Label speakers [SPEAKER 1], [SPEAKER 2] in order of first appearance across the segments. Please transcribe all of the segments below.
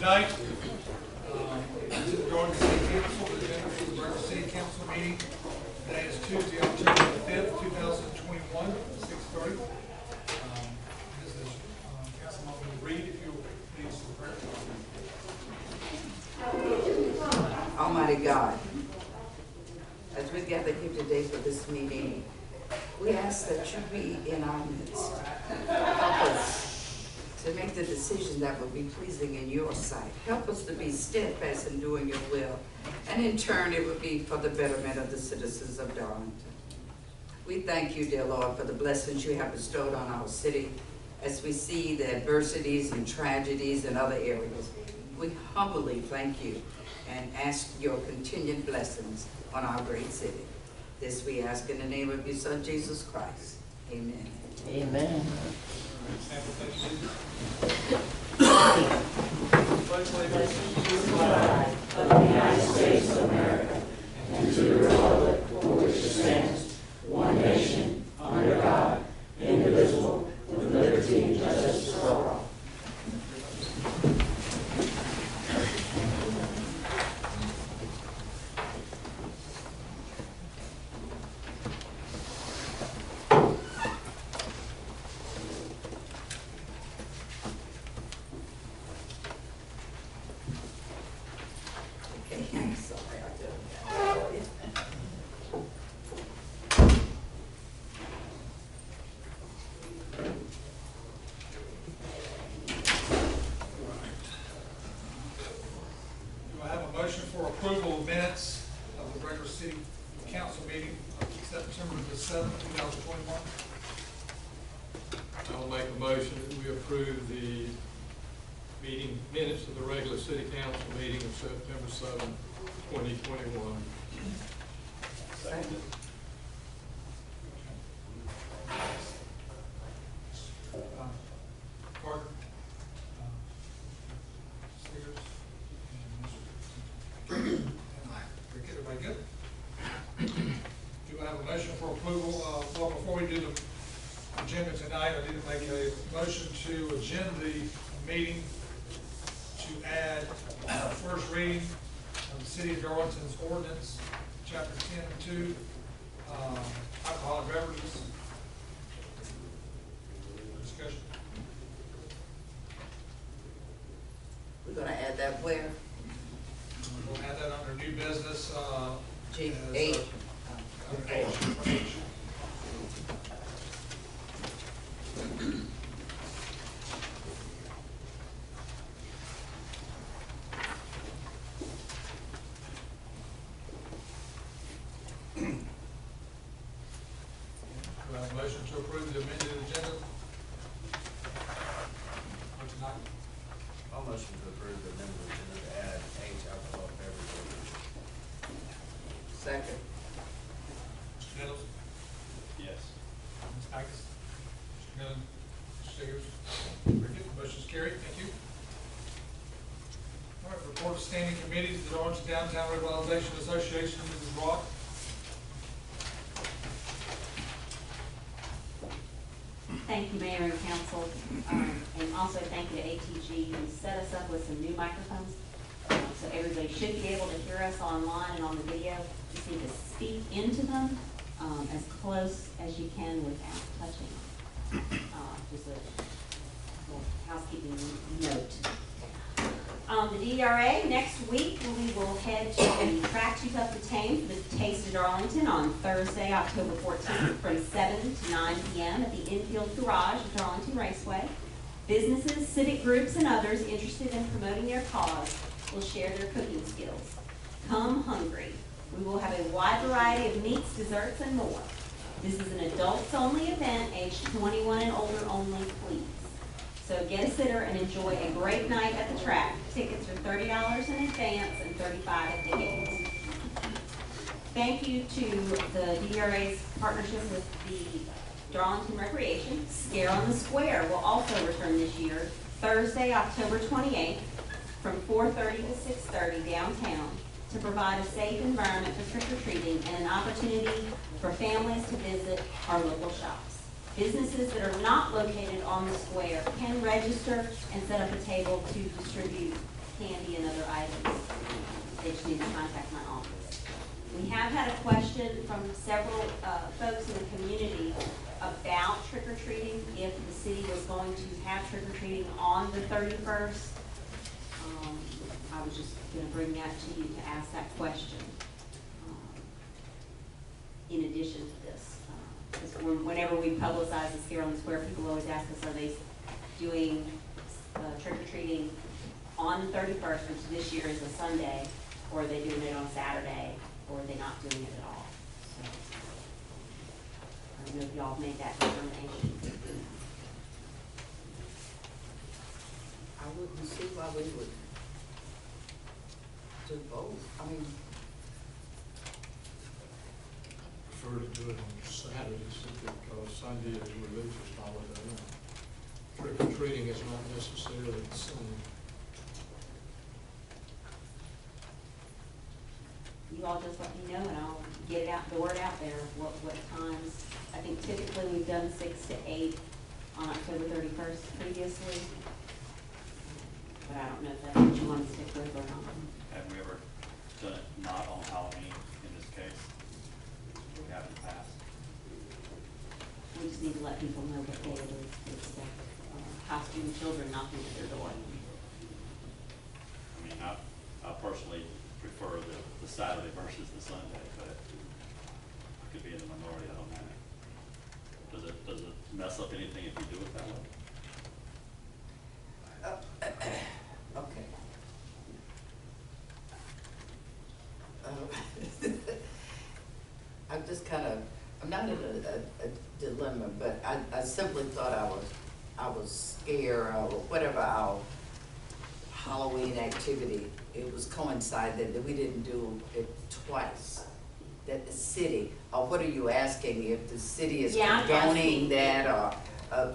[SPEAKER 1] Tonight, to the Darlington City Council, the agenda for the regular City Council meeting. Today is Tuesday, October 5th, 2021, 6:30. This is Councilman Reed, if you'll please pray.
[SPEAKER 2] Almighty God, as we gather here today for this meeting, we ask that you be in our midst. Help us to make the decision that will be pleasing in your sight. Help us to be steadfast in doing your will. And in turn, it will be for the betterment of the citizens of Darlington. We thank you, dear Lord, for the blessings you have bestowed on our city as we see the adversities and tragedies in other areas. We humbly thank you and ask your continued blessings on our great city. This we ask in the name of your Son, Jesus Christ. Amen.
[SPEAKER 3] Amen.
[SPEAKER 1] Pledge
[SPEAKER 3] Flag of the United States of America and to the republic for which it stands, one nation, under God, indivisible, with liberty and justice for all.
[SPEAKER 1] approval of minutes of the regular city council meeting of September the 7th, 2021.
[SPEAKER 4] I'll make a motion that we approve the meeting minutes of the regular city council meeting of September 7th, 2021.
[SPEAKER 2] Second.
[SPEAKER 1] Carter, Sewage, and I. Everybody good? Do I have a motion for approval? Well, before we do the agenda tonight, I need to make a motion to agenda the meeting to add first reading of the City of Darlington's ordinance, chapter 10 and 2, alcoholic beverages. Discussion.
[SPEAKER 2] We're gonna add that where?
[SPEAKER 1] We'll add that under new business,
[SPEAKER 2] G,
[SPEAKER 1] as,
[SPEAKER 2] 8.
[SPEAKER 1] under H. Do I have a motion to approve the amended agenda for tonight?
[SPEAKER 5] I'll motion to approve the amendment agenda to add H alcoholic beverages.
[SPEAKER 2] Second.
[SPEAKER 1] Mr. Nettles?
[SPEAKER 5] Yes.
[SPEAKER 1] Ms. Backus? Mr. Millen? Mr. Seegers? Very good. Motion's carried. Thank you. All right, report of standing committees, the Darlington Downtown Revitalization Association, Mrs. Rock.
[SPEAKER 6] Thank you, Mayor and Council, and also thank you to ATG who set us up with some new microphones. So everybody should be able to hear us online and on the video. Just need to speak into them as close as you can without touching. Just a little housekeeping note. The DRA, next week, we will head to the Track 2010 for the Taste of Darlington on Thursday, October 14th from 7 to 9 p.m. at the Infield Garage at Darlington Raceway. Businesses, civic groups, and others interested in promoting their cause will share their cooking skills. Come hungry. We will have a wide variety of meats, desserts, and more. This is an adults-only event, aged 21 and older only, please. So get a sitter and enjoy a great night at the track. Tickets are $30 in advance and $35 at the gate. Thank you to the DRA's partnership with the Darlington Recreation. Scare on the Square will also return this year, Thursday, October 28th, from 4:30 to 6:30 downtown, to provide a safe environment for trick-or-treating and an opportunity for families to visit our local shops. Businesses that are not located on the square can register and set up a table to distribute candy and other items. They just need to contact my office. We have had a question from several folks in the community about trick-or-treating, if the city was going to have trick-or-treating on the 31st. I was just going to bring that to you to ask that question in addition to this. Whenever we publicize the Scare on the Square, people always ask us, are they doing trick-or-treating on the 31st, which this year is a Sunday, or are they doing it on Saturday, or are they not doing it at all? So, I don't know if y'all made that determination.
[SPEAKER 2] I wouldn't see why we would do both. I mean,
[SPEAKER 4] Prefer to do it on Saturday simply because Sunday is religious holiday. Trick or treating is not necessarily the same.
[SPEAKER 6] You all just let me know and I'll get it out, the word out there, what times. I think typically we've done 6 to 8 on October 31st previously. But I don't know if that's what you want to stick with or not.
[SPEAKER 7] Have we ever done it not on Halloween in this case? We have in the past.
[SPEAKER 6] We just need to let people know what day it is. It's costume children knocking at their door.
[SPEAKER 7] I mean, I personally prefer the Saturday versus the Sunday, but I could be in the minority, I don't know. Does it mess up anything if you do it that way?
[SPEAKER 2] okay. I'm just kind of, I'm not in a dilemma, but I simply thought I was scared or whatever our Halloween activity, it was coincided that we didn't do it twice. That the city, or what are you asking, if the city is condoning that or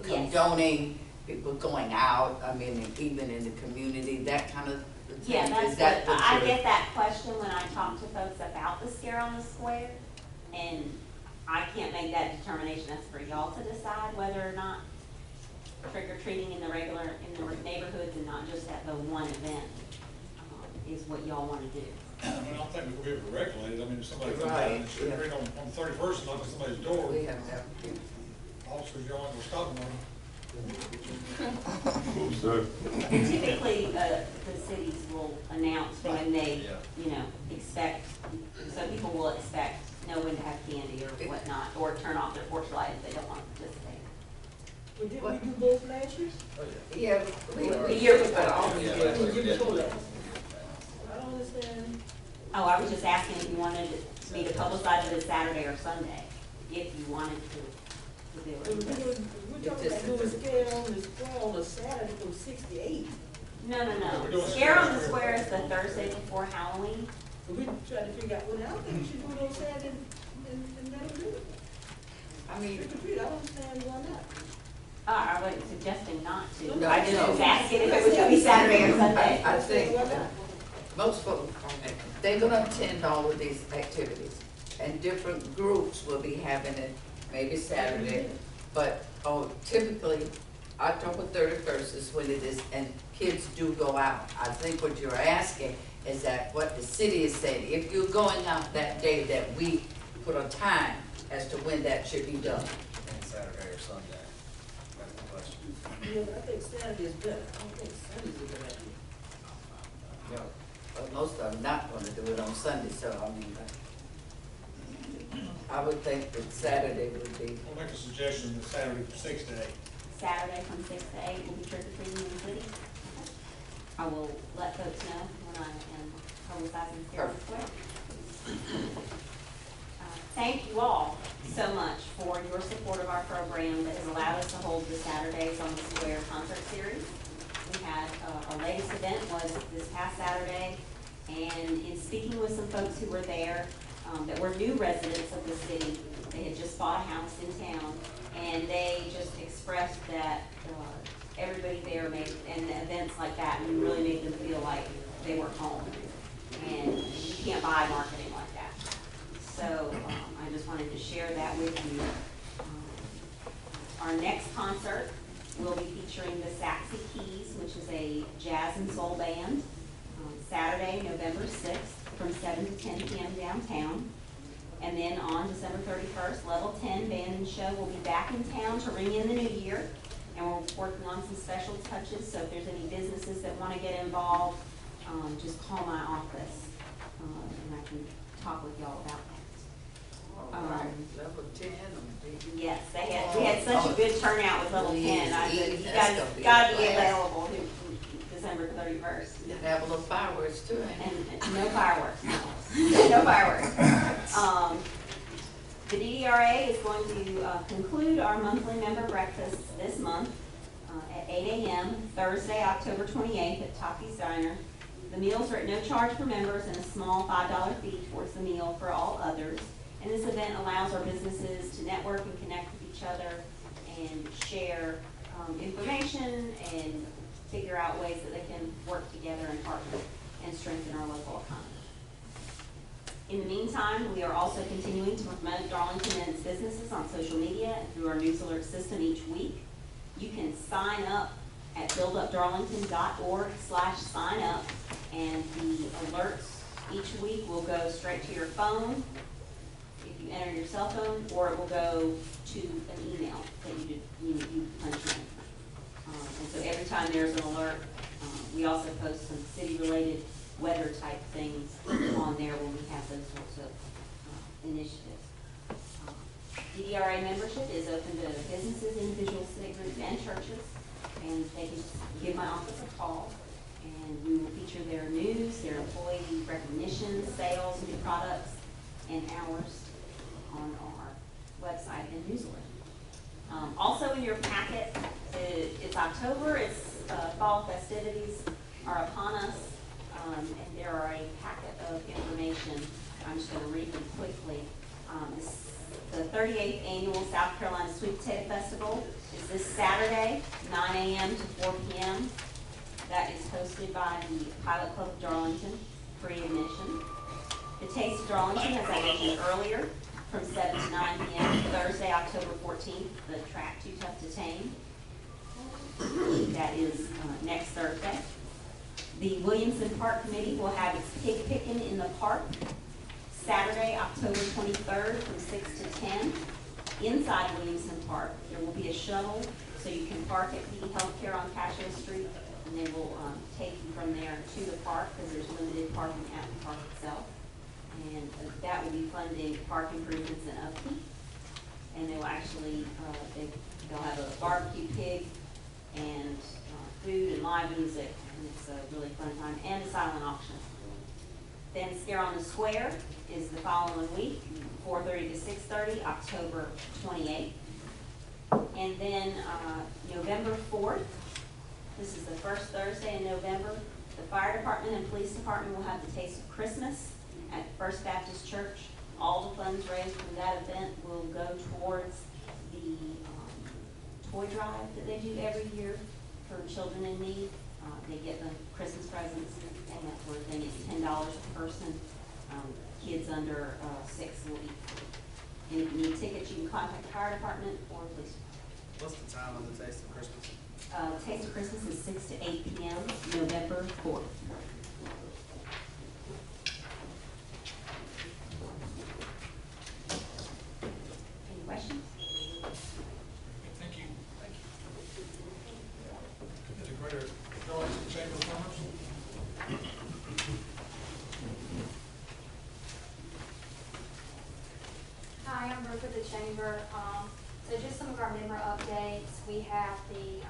[SPEAKER 2] condoning people going out, I mean, even in the community, that kind of thing?
[SPEAKER 6] Yeah, that's what I get that question when I talk to folks about the Scare on the Square, and I can't make that determination. That's for y'all to decide whether or not trick-or-treating in the neighborhoods and not just at the one event is what y'all want to do.
[SPEAKER 1] I mean, I don't think we'll be able to regulate it. I mean, if somebody comes out
[SPEAKER 2] Right,
[SPEAKER 1] and trick-or-treat on the 31st and knock on somebody's door,
[SPEAKER 2] We have that.
[SPEAKER 1] officers, y'all ain't gonna stop them on it.
[SPEAKER 6] Typically, the cities will announce when they, expect, so people will know when to have candy or whatnot, or turn off their porch light if they don't want to participate.
[SPEAKER 3] Well, did we do both last year?
[SPEAKER 2] Yeah,
[SPEAKER 6] The year before.
[SPEAKER 3] The year before last. I don't understand.
[SPEAKER 6] Oh, I was just asking if you wanted me to publicize it as Saturday or Sunday, if you wanted to do it.
[SPEAKER 3] We're talking about doing Scare on the Square on a Saturday from 6 to 8.
[SPEAKER 6] No. Scare on the Square is the Thursday before Halloween.
[SPEAKER 3] We're trying to figure out, well, I don't think we should do it on Saturday and let them do it.
[SPEAKER 2] I mean,
[SPEAKER 3] Trick or treat, I don't understand why not.
[SPEAKER 6] I wasn't suggesting not to.
[SPEAKER 2] No,
[SPEAKER 6] I just
[SPEAKER 2] no.
[SPEAKER 6] was asking if it was going to be Saturday or Sunday.
[SPEAKER 2] I think most folks, they're gonna attend all of these activities, and different groups will be having it maybe Saturday, but Oh, typically, October 31st is when it is, and kids do go out. I think what you're asking is that what the city is saying, if you're going out that day, that we put a time as to when that should be done.
[SPEAKER 5] And Saturday or Sunday. That's the question.
[SPEAKER 3] Yeah, I think Saturday is better. I don't think Sunday's a good idea.
[SPEAKER 2] You know, but most of them not gonna do it on Sunday, so I mean, I would think that Saturday would be,
[SPEAKER 1] I'll make a suggestion that Saturday from 6 to 8.
[SPEAKER 6] Saturday from 6 to 8 will be trick or treating in the city. I will let folks know when I am publicizing here on the square. Thank you all so much for your support of our program that has allowed us to hold the Saturdays on the Square concert series. We had, our latest event was this past Saturday, and in speaking with some folks who were there, that were new residents of the city, they had just bought a house in town, and they just expressed that everybody there made, and events like that, and really made them feel like they were home. And you can't buy marketing like that. So I just wanted to share that with you. Our next concert will be featuring the Saxy Keys, which is a jazz and soul band, Saturday, November 6th, from 7 to 10 p.m. downtown. And then on December 31st, Level 10 Band and Show will be back in town to ring in the new year. And we're working on some special touches, so if there's any businesses that want to get involved, just call my office, and I can talk with y'all about that.
[SPEAKER 2] all right, level 10,
[SPEAKER 6] Yes, we had such a good turnout with Level 10. I said, you
[SPEAKER 2] That's
[SPEAKER 6] guys
[SPEAKER 2] gonna be
[SPEAKER 6] gotta
[SPEAKER 2] a
[SPEAKER 6] be
[SPEAKER 2] blast.
[SPEAKER 6] available December 31st.
[SPEAKER 2] have a little fireworks too, ain't
[SPEAKER 6] And no fireworks, no. No fireworks. The DDRA is going to conclude our monthly member breakfast this month at 8 a.m. Thursday, October 28th at Taki's Diner. The meals are at no charge for members and a small $5 fee towards the meal for all others. And this event allows our businesses to network and connect with each other and share information and figure out ways that they can work together and partner and strengthen our local economy. In the meantime, we are also continuing to promote Darlington and its businesses on social media and through our news alert system each week. You can sign up at buildupdarlington.org/sign up, and the alerts each week will go straight to your phone if you enter your cell phone, or it will go to an email that you punch in. And so every time there's an alert, we also post some city-related weather type things on there when we have those sorts of initiatives. DDRA membership is open to businesses, individuals, civic groups, and churches, and they can just give my office a call, and we will feature their news, their employee recognition, sales, new products, and hours on our website and news alert. Also in your packet, it's October, it's fall festivities are upon us, and there are a packet of information. I'm just going to read them quickly. The 38th Annual South Carolina Sweet Potato Festival is this Saturday, 9 a.m. to 4 p.m. That is hosted by the Pilot Club of Darlington, free admission. The Taste of Darlington, as I mentioned earlier, from 7 to 9 p.m. Thursday, October 14th, the track Too Tough to Tame. That is next Thursday. The Williamson Park Committee will have its pig picking in the park Saturday, October 23rd from 6 to 10. Inside Williamson Park, there will be a shuttle so you can park at the healthcare on Cashew Street, and they will take you from there to the park because there's limited parking at the park itself. And that will be funding park improvements and upkeep. And they will actually, they'll have a barbecue pig and food and live music, and it's a really fun time, and a silent auction. Then Scare on the Square is the following week, 4:30 to 6:30, October 28th. And then November 4th, this is the first Thursday in November, the fire department and police department will have the Taste of Christmas at First Baptist Church. All the funds raised from that event will go towards the toy drive that they do every year for children in need. They get the Christmas presents and that sort of thing. It's $10 per person. Kids under 6 will be free. And if you need tickets, you can contact the fire department or police department.
[SPEAKER 5] What's the time of the Taste of Christmas?
[SPEAKER 6] Taste of Christmas is 6 to 8 p.m., November 4th. Any questions?
[SPEAKER 1] Thank you. Thank you. Is it Greater Darlington Chamber of Commerce?
[SPEAKER 8] Hi, I'm Brooke with the Chamber. So just some of our member updates. We have the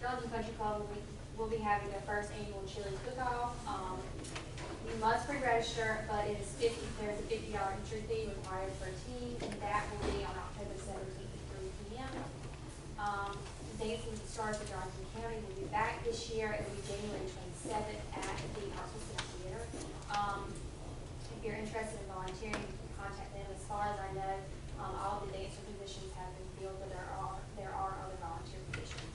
[SPEAKER 8] Darlington Country Club will be having their first annual chili cook-off. You must pre-register, but it is there's a $50 entry fee required for a team, and that will be on October 17th at 3 p.m. Dancing with the Stars of Darlington County will be back this year. It will be January 27th at the Hartsville Center Theater. If you're interested in volunteering, you can contact them. As far as I know, all of the dancer positions have been filled, but there are other volunteer positions.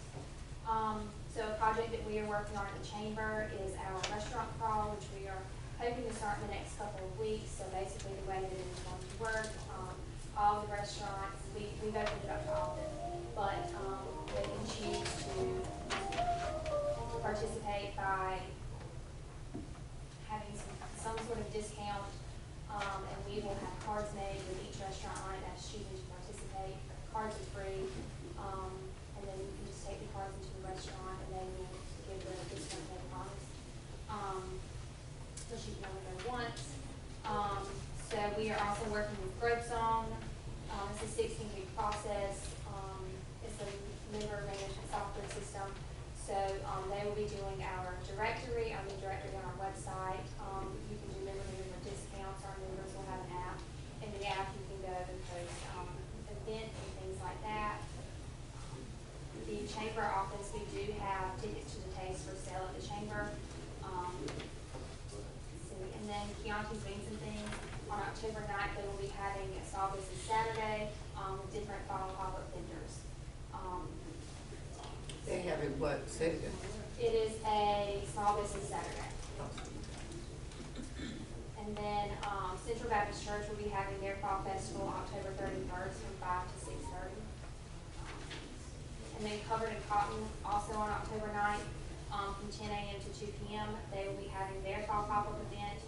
[SPEAKER 8] So a project that we are working on at the Chamber is our restaurant crawl, which we are hoping to start in the next couple of weeks. So basically the way that it is going to work, all the restaurants, we've opened it up to all of them, but they can choose to participate by having some sort of discount, and we will have cards made with each restaurant on it that's choosing to participate. Cards are free, and then you can just take the cards into the restaurant and they will give the discount they promised. So you can only go once. So we are also working with Grove Song. It's a 16-week process. It's a member management software system. So they will be doing our directory, the directory on our website. You can do member discounts. Our members will have an app. In the app, you can go and post events and things like that. The Chamber office, we do have tickets to the Taste for sale at the Chamber. And then Chianti's Wings and Things, on October 9th, they will be having a Small Business Saturday with different fall pop-up vendors.
[SPEAKER 2] They have it what, say it again?
[SPEAKER 8] It is a Small Business Saturday. And then Central Baptist Church will be having their fall festival October 31st from 5 to 6:30. And then Covered in Cotton, also on October 9th, from 10 a.m. to 2 p.m. They will be having their fall pop-up event.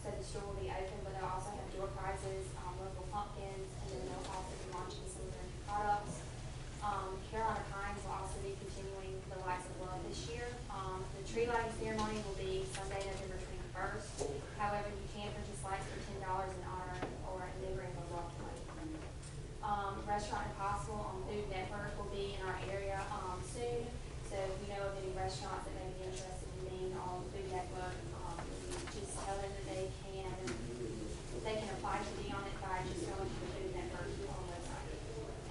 [SPEAKER 8] So the store will be open, but they'll also have door prizes, local pumpkins, and then they'll also be launching some of their new products. Carolina Pines will also be continuing the Lights of Love this year. The tree lighting ceremony will be Sunday, November 21st. However, you can purchase lights for $10 in honor or in memory of a loved one. Restaurant Impossible on Food Network will be in our area soon. So if you know of any restaurants that may be interested in being on Food Network, just tell them that they can apply to be on it by just going to the Food Network on the website.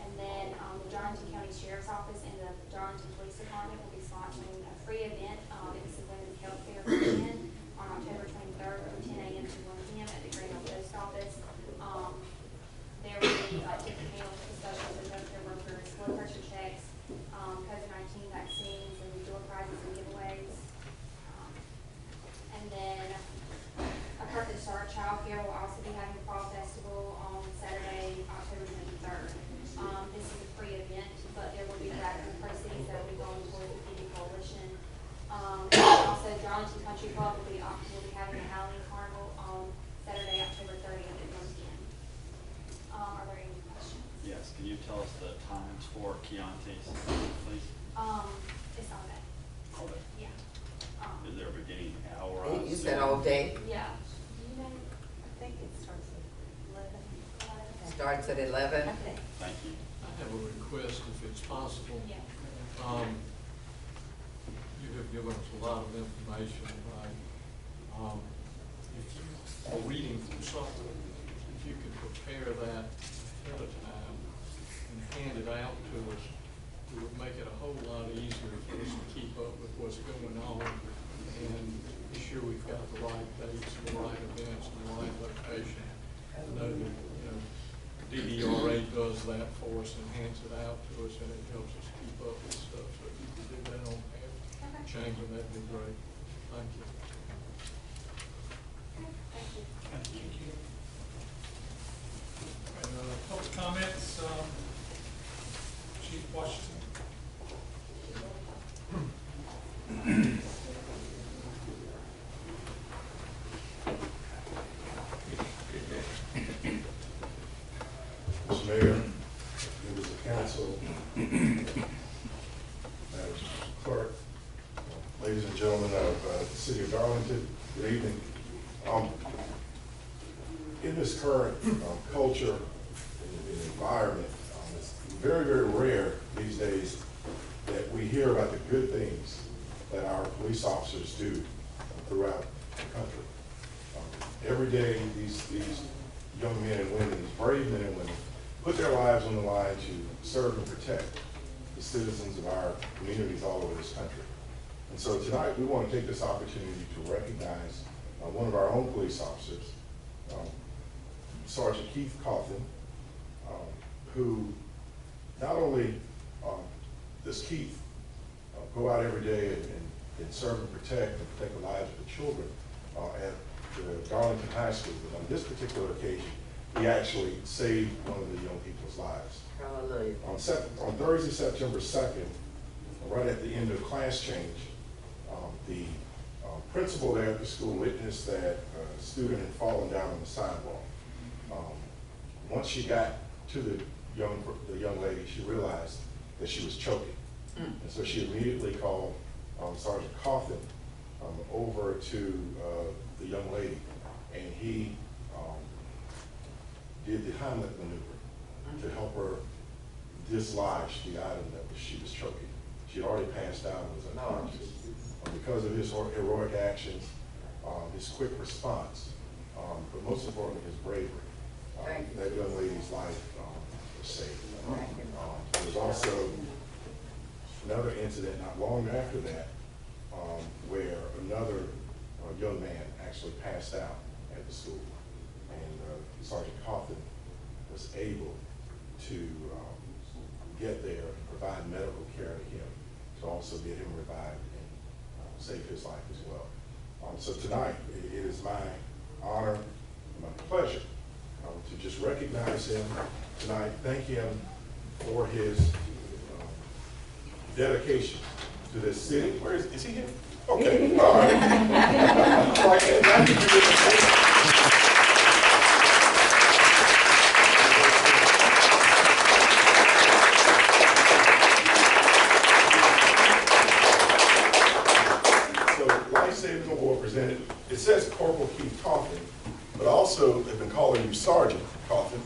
[SPEAKER 8] And then the Darlington County Sheriff's Office and the Darlington Police Department will be sponsoring a free event. It's a women's health care weekend on October 23rd from 10 a.m. to 1 p.m. at the Greenville Post Office. There will be different panels with discussions with healthcare workers, blood pressure checks, COVID-19 vaccines, and door prizes and giveaways. And then A Perfect Start Child Care will also be having a fall festival on Saturday, October 23rd. This is a free event, but there will be grant proceeds that will be going toward the Feeding Coalition. Also, Darlington Country Club will be having a Halloween carnival on Saturday, October 30th at 1 p.m. Are there any questions?
[SPEAKER 7] Yes, can you tell us the times for Chianti's, please?
[SPEAKER 8] It's all day.
[SPEAKER 7] All day.
[SPEAKER 8] Yeah.
[SPEAKER 7] Is there a beginning hour?
[SPEAKER 2] You said all day?
[SPEAKER 8] Yeah.
[SPEAKER 6] I think it starts at 11.
[SPEAKER 2] Starts at 11?
[SPEAKER 6] Okay.
[SPEAKER 7] Thank you.
[SPEAKER 4] I have a request, if it's possible.
[SPEAKER 8] Yeah.
[SPEAKER 4] You have given us a lot of information, right? If you are reading through something, if you could prepare that ahead of time and hand it out to us, it would make it a whole lot easier for us to keep up with what's going on and be sure we've got the right dates, the right events, and the right location. I know that, DDRA does that for us and hands it out to us, and it helps us keep up with stuff. So if you could do that on every change, that'd be great. Thank you.
[SPEAKER 8] Thank you.
[SPEAKER 1] Public comments, Chief
[SPEAKER 9] City of Darlington. Good evening. In this current culture and environment, it's very, very rare these days that we hear about the good things that our police officers do throughout the country. Every day, these young men and women, these brave men and women, put their lives on the line to serve and protect the citizens of our communities all over this country. And so tonight, we want to take this opportunity to recognize one of our own police officers, Sergeant Keith Coffin, who not only does Keith go out every day and serve and protect the lives of the children at the Darlington High School, but on this particular occasion, he actually saved one of the young people's lives.
[SPEAKER 2] Hallelujah.
[SPEAKER 9] On Thursday, September 2nd, right at the end of class change, the principal there at the school witnessed that a student had fallen down on the sidewalk. Once she got to the young lady, she realized that she was choking. And so she immediately called Sergeant Coffin over to the young lady, and he did the Heimlich maneuver to help her dislodge the item that she was choking. She had already passed out and was unconscious. Because of his heroic actions, his quick response, but most importantly, his bravery, that young lady's life was saved. There was also another incident not long after that where another young man actually passed out at the school, and Sergeant Coffin was able to get there and provide medical care to him, to also get him revived and save his life as well. So tonight, it is my honor and my pleasure to just recognize him tonight, thank him for his dedication to this city. Where is he here? Okay, all right. Life-Saving Award presented. It says Corporal Keith Coffin, but also they've been calling you Sergeant Coffin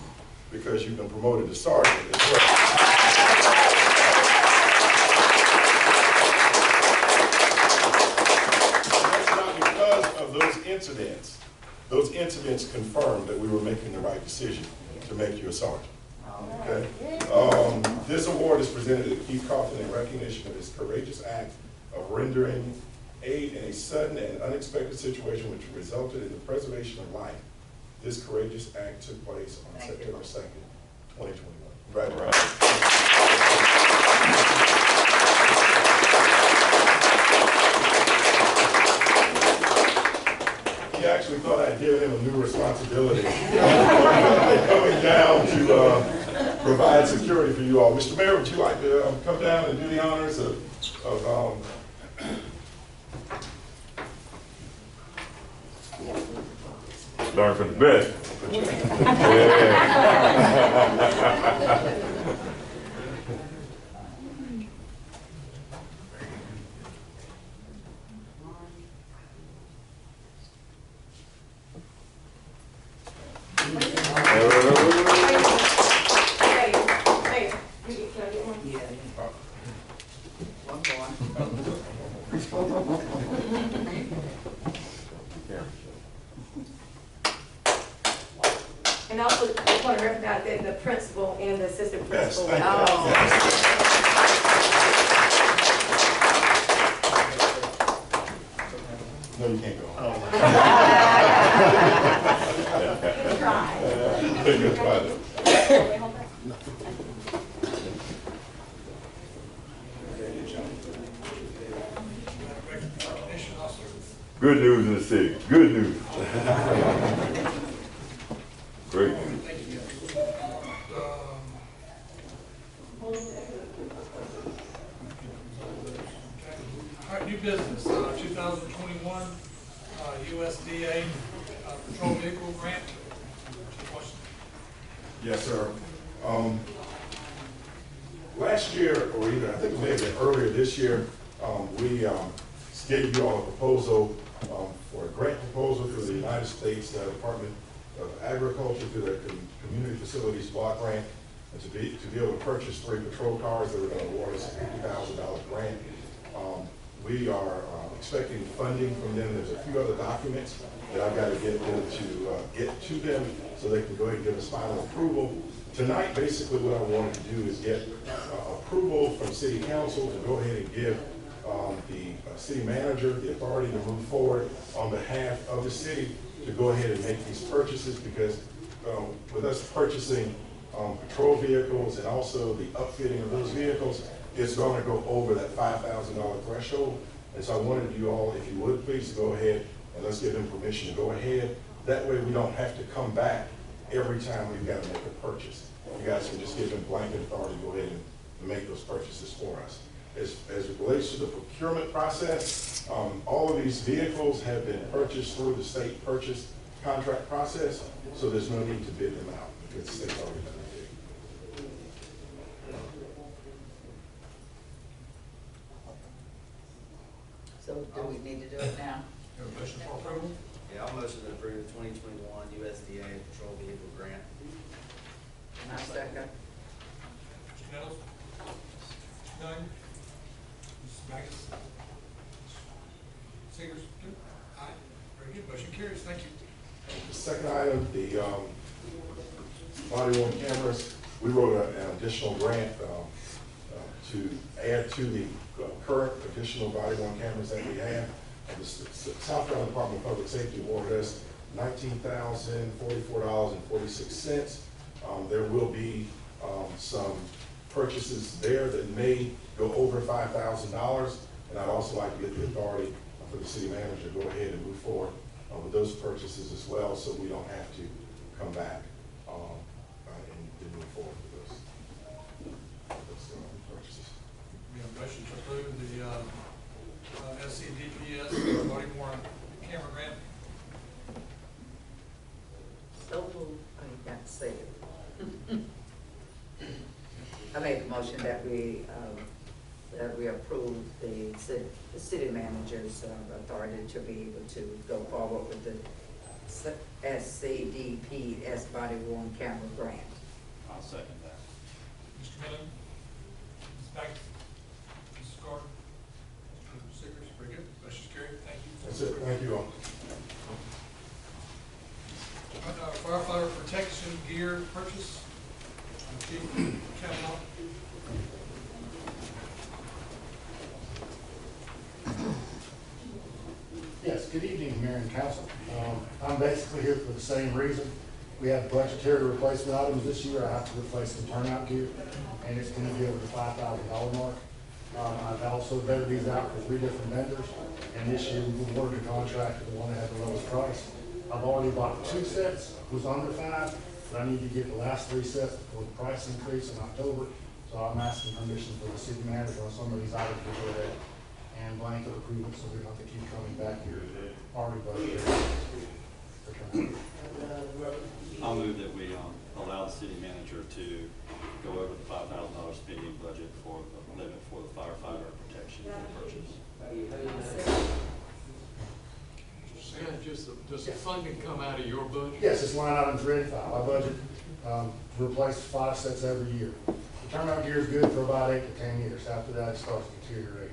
[SPEAKER 9] because you've been promoted to Sergeant as well. That's not because of those incidents. Those incidents confirmed that we were making the right decision to make you a sergeant. Okay. This award is presented to Keith Coffin in recognition of his courageous act of rendering aid in a sudden and unexpected situation which resulted in the preservation of life. This courageous act took place on September 2nd, 2021. Congratulations. He actually thought I'd given him a new responsibility coming down to provide security for you all. Mr. Mayor, would you like to come down and do the honors of
[SPEAKER 10] learn from the best.
[SPEAKER 3] And also, I just want to recognize that the principal and the assistant principal.
[SPEAKER 9] Yes, thank you. Yes. No, you can't go home.
[SPEAKER 3] Good try.
[SPEAKER 9] Good try.
[SPEAKER 10] Good news in the city. Good news. Great.
[SPEAKER 1] All right, new business, 2021 USDA patrol vehicle grant.
[SPEAKER 9] Yes, sir. Last year, or either I think it may have been earlier this year, we gave you all a proposal for a grant proposal through the United States Department of Agriculture through their Community Facilities Block Grant, and to be able to purchase 3 patrol cars. They were going to award us a $50,000 grant. We are expecting funding from them. There's a few other documents that I've got to get them to get to them so they can go ahead and give us final approval. Tonight, basically what I wanted to do is get approval from City Council to go ahead and give the city manager the authority to move forward on behalf of the city to go ahead and make these purchases, because with us purchasing patrol vehicles and also the upfitting of those vehicles, it's going to go over that $5,000 threshold. And so I wanted you all, if you would please, go ahead and let's give them permission to go ahead. That way we don't have to come back every time we've got to make a purchase. You guys can just give them blanket authority to go ahead and make those purchases for us. As it relates to the procurement process, all of these vehicles have been purchased through the state purchase contract process, so there's no need to bid them out because the state's already done the bid.
[SPEAKER 2] So do we need to do it now?
[SPEAKER 1] Have a motion for approval?
[SPEAKER 5] Yeah, I'll motion to approve the 2021 USDA Patrol Vehicle Grant.
[SPEAKER 2] And I second.
[SPEAKER 1] Mr. Nettles? Mr. Young? Mrs. Baggett? Seegers? Good. Aye. Very good. Motion carries. Thank you.
[SPEAKER 9] The second item, the body-worn cameras. We wrote an additional grant to add to the current additional body-worn cameras that we have. The South Carolina Department of Public Safety awarded us $19,044.46. There will be some purchases there that may go over $5,000, and I'd also like to get the authority for the city manager to go ahead and move forward with those purchases as well, so we don't have to come back and move forward with those purchases.
[SPEAKER 1] We have a motion to approve the SCDPS body-worn camera grant.
[SPEAKER 2] So moved. I got to say it. I make a motion that we approve the city manager's authority to be able to go forward with the SCDPS body-worn camera grant.
[SPEAKER 7] I'll second that.
[SPEAKER 1] Mr. Miller? Ms. Baggett? Mrs. Carter? Mr. Seegers? Very good. Motion carried. Thank you.
[SPEAKER 9] That's it. Thank you all.
[SPEAKER 1] Firefighter protection gear purchase. Chief Kavanaugh.
[SPEAKER 11] Yes, good evening, Mayor and Council. I'm basically here for the same reason. We have budgetary replacement items this year. I have to replace some turnout gear, and it's going to be over the $5,000 mark. I've also vetted these out for 3 different vendors, and this year we awarded a contract to the one that had the lowest price. I've already bought 2 sets, it was under 5, but I need to get the last 3 sets before the price increase in October. So I'm asking permission for the city manager on some of these items to go ahead and blanket approval, so we don't have to keep coming back here already budgeted.
[SPEAKER 7] I'll move that we allow the city manager to go over the $5,000 spending budget for the limit for the firefighter protection purchase.
[SPEAKER 4] Does the funding come out of your budget?
[SPEAKER 11] Yes, it's line item 385. I budget to replace 5 sets every year. The turnout gear is good for about 8 to 10 years. After that, it starts to deteriorate.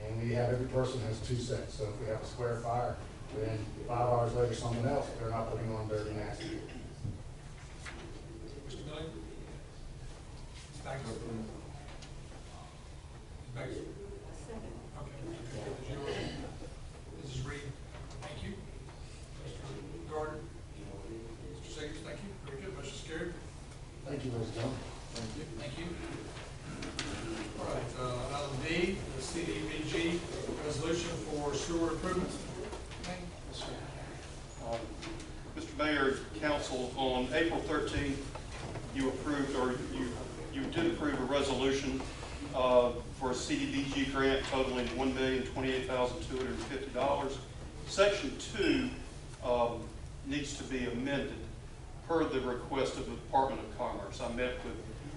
[SPEAKER 11] And we have, every person has 2 sets. So if we have a square fire, then 5 hours later, something else, they're not putting on dirty, nasty gear.
[SPEAKER 1] Mr. Miller? Ms. Baggett? Ms. Baggett? Okay. Mrs. Reed? Thank you. Mr. Gardner? Mr. Seegers? Thank you. Very good. Motion is carried.
[SPEAKER 11] Thank you, ladies and gentlemen.
[SPEAKER 1] Thank you. Thank you. All right, item D, the CDBG resolution for sewer improvements.
[SPEAKER 12] Mr. Mayor, Council, on April 13th, you approved, or you did approve a resolution for a CDBG grant totaling $1,028,250. Section 2 needs to be amended per the request of the Department of Commerce. I met with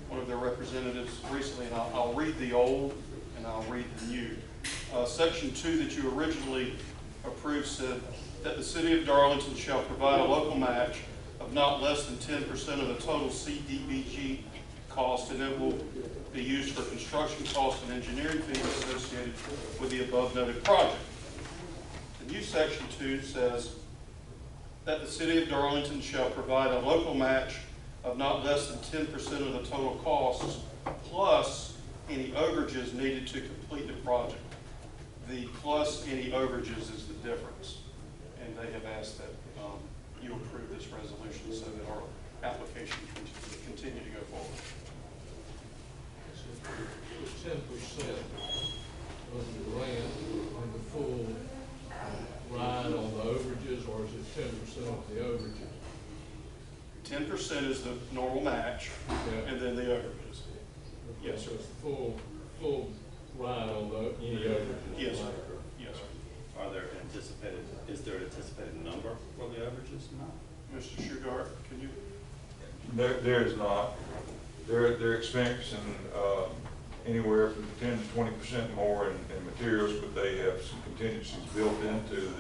[SPEAKER 12] one of their representatives recently, and I'll read the old and I'll read the new. Section 2 that you originally approved said that the city of Darlington shall provide a local match of not less than 10% of the total CDBG cost, and it will be used for construction costs and engineering fees associated with the above noted project. The new section 2 says that the city of Darlington shall provide a local match of not less than 10% of the total costs, plus any overages needed to complete the project. The plus any overages is the difference, and they have asked that you approve this resolution so that our application can continue to go forward.
[SPEAKER 4] 10% of the grant and the full ride on the overages, or is it 10% of the overages?
[SPEAKER 12] 10% is the normal match,
[SPEAKER 4] Yeah.
[SPEAKER 12] and then the overages. Yes,
[SPEAKER 4] So
[SPEAKER 12] sir.
[SPEAKER 4] it's full ride on any overages?
[SPEAKER 12] Yes, sir.
[SPEAKER 4] Right.
[SPEAKER 12] Yes, sir.
[SPEAKER 7] Is there an anticipated number for the overages? No.
[SPEAKER 12] Mr. Shugart, can you?
[SPEAKER 10] There is not. They're experiencing, anywhere from 10 to 20% more in materials, but they have some contingencies built into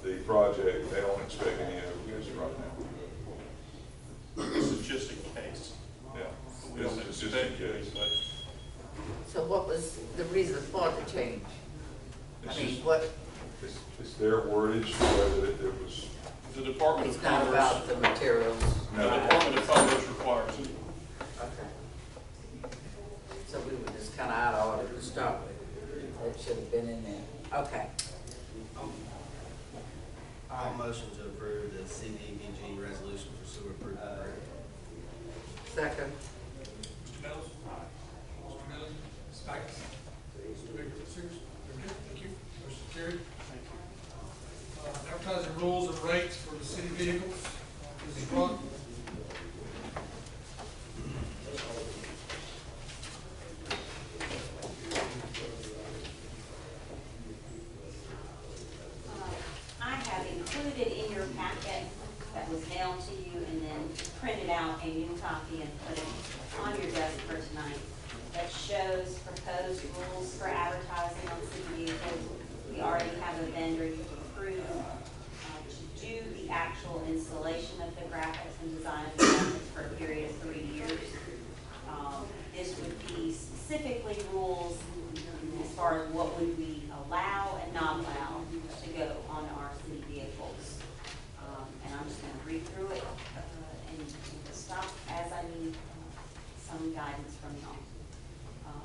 [SPEAKER 10] the project. They don't expect any overages right now.
[SPEAKER 12] This is just in case.
[SPEAKER 10] Yeah.
[SPEAKER 12] We don't
[SPEAKER 10] It's just
[SPEAKER 12] expect
[SPEAKER 10] in
[SPEAKER 12] you,
[SPEAKER 10] case.
[SPEAKER 12] but
[SPEAKER 2] So what was the reason for the change?
[SPEAKER 10] It's
[SPEAKER 2] I mean,
[SPEAKER 10] just-
[SPEAKER 2] what,
[SPEAKER 10] It's their wordage, whether it was,
[SPEAKER 12] the Department
[SPEAKER 2] it's
[SPEAKER 12] of
[SPEAKER 2] not
[SPEAKER 12] Commerce,
[SPEAKER 2] about the materials?
[SPEAKER 12] the Department of Commerce requires it.
[SPEAKER 2] Okay. So we were just kind of out of order to start with. It should have been in there. Okay.
[SPEAKER 5] I'll motion to approve the CDBG resolution for sewer improvement grant.
[SPEAKER 2] Second.
[SPEAKER 1] Mr. Mills? Mr. Mills? Ms. Backus? Mr. Baker? Very good, thank you. Motion carried. Advertising rules and rates for the city vehicles. Mrs. Brock?
[SPEAKER 6] I have included in your packet that was mailed to you and then printed out a new copy and put it on your desk for tonight that shows proposed rules for advertising on city vehicles. We already have a vendor you've approved to do the actual installation of the graphics and design of the graphics for a period of 3 years. This would be specifically rules as far as what would we allow and not allow to go on our city vehicles. And I'm just going to read through it and stop as I need some guidance from y'all.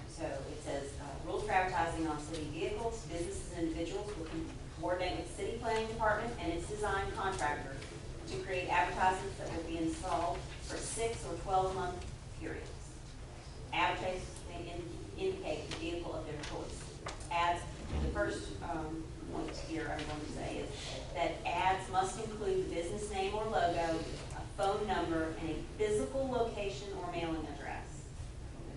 [SPEAKER 6] So it says, rules for advertising on city vehicles. Businesses and individuals will coordinate with the city planning department and its design contractor to create advertisements that will be installed for 6 or 12-month periods. Advertisements may indicate the vehicle of their choice. Ads, the first point here I'm going to say is that ads must include the business name or logo, a phone number, and a physical location or mailing address.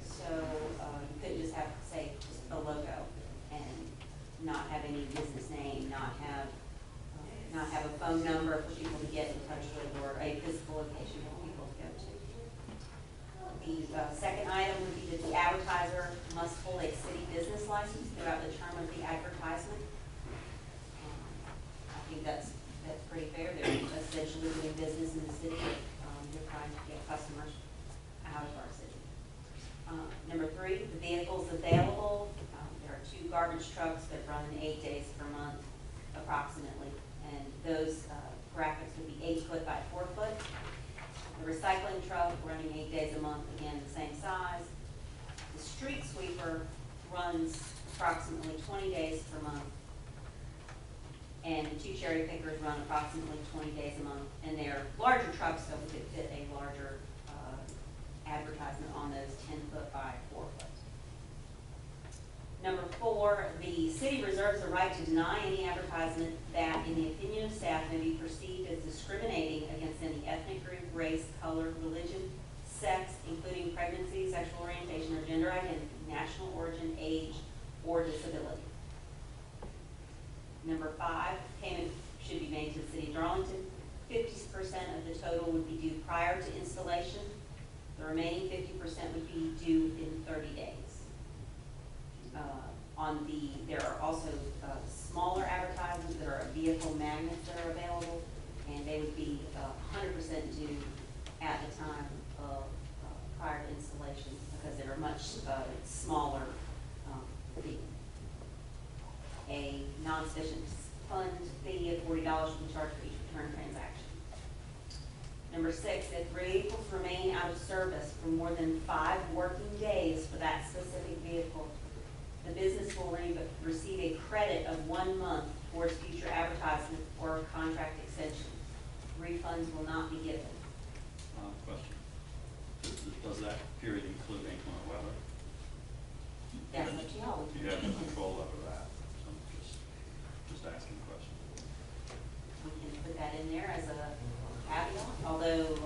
[SPEAKER 6] So you couldn't just have, say, just a logo and not have any business name, not have a phone number for people to get in touch with, or a physical location for people to go to. The second item would be that the advertiser must hold a city business license throughout the term of the advertisement. I think that's pretty fair. They're essentially doing business in the city. They're trying to get customers out of our city. Number 3, the vehicles available. There are 2 garbage trucks that run 8 days per month, approximately, and those graphics would be 8 foot by 4 foot. The recycling truck running 8 days a month, again, the same size. The street sweeper runs approximately 20 days per month. And the 2 cherry pickers run approximately 20 days a month. And they're larger trucks, so we could fit a larger advertisement on those 10 foot by 4 foot. Number 4, the city reserves the right to deny any advertisement that, in the opinion of staff, may be perceived as discriminating against any ethnic group, race, color, religion, sex, including pregnancy, sexual orientation, or gender identity, national origin, age, or disability. Number 5, payment should be made to the city of Darlington. 50% of the total would be due prior to installation. The remaining 50% would be due in 30 days. There are also smaller advertisements that are assignments that are available, and they would be 100% due at the time of prior to installation, because they're a much smaller fee. A non-sufficient fund fee of $40 will be charged for each return transaction. Number 6, if vehicles remain out of service for more than 5 working days for that specific vehicle, the business will receive a credit of 1 month towards future advertisement or contract extension. Refunds will not be given.
[SPEAKER 7] Question. Does that period include inclement weather?
[SPEAKER 6] That's what y'all would
[SPEAKER 7] Do you have no control over that? So I'm just asking a question.
[SPEAKER 6] We can put that in there as a caveat, although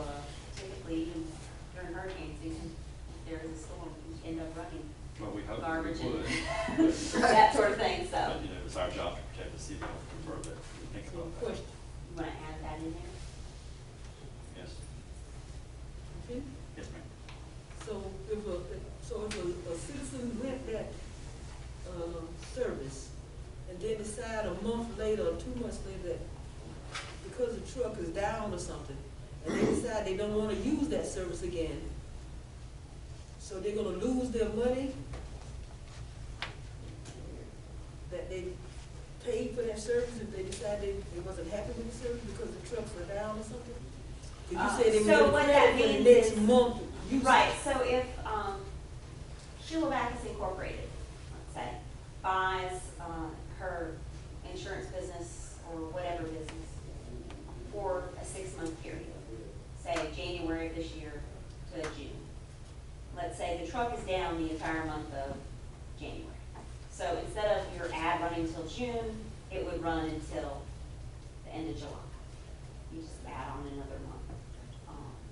[SPEAKER 6] typically even during hurricane season, if there is a storm, we end up running
[SPEAKER 7] Well, we hope
[SPEAKER 6] garbage
[SPEAKER 7] we would.
[SPEAKER 6] and that sort of thing, so.
[SPEAKER 7] But, you know, it's our job to protect the city, I'll prefer that we think about that.
[SPEAKER 3] Question.
[SPEAKER 6] You want to add that in there?
[SPEAKER 7] Yes,
[SPEAKER 3] Okay.
[SPEAKER 7] yes, ma'am.
[SPEAKER 3] So if a citizen rent that, service, and then decide a month later or 2 months later that because the truck is down or something, and they decide they don't wanna use that service again, so they're gonna lose their money that they paid for that service if they decide they wasn't happy with the service because the trucks are down or something? Did you say they
[SPEAKER 6] So
[SPEAKER 3] would
[SPEAKER 6] what that
[SPEAKER 3] for the
[SPEAKER 6] means
[SPEAKER 3] next
[SPEAKER 6] is-
[SPEAKER 3] month? use it?
[SPEAKER 6] Right, so if Sheila Backus Incorporated, let's say, buys her insurance business or whatever business for a 6-month period, say January of this year to June. Let's say the truck is down the entire month of January. So instead of your ad running until June, it would run until the end of July. You just add on another month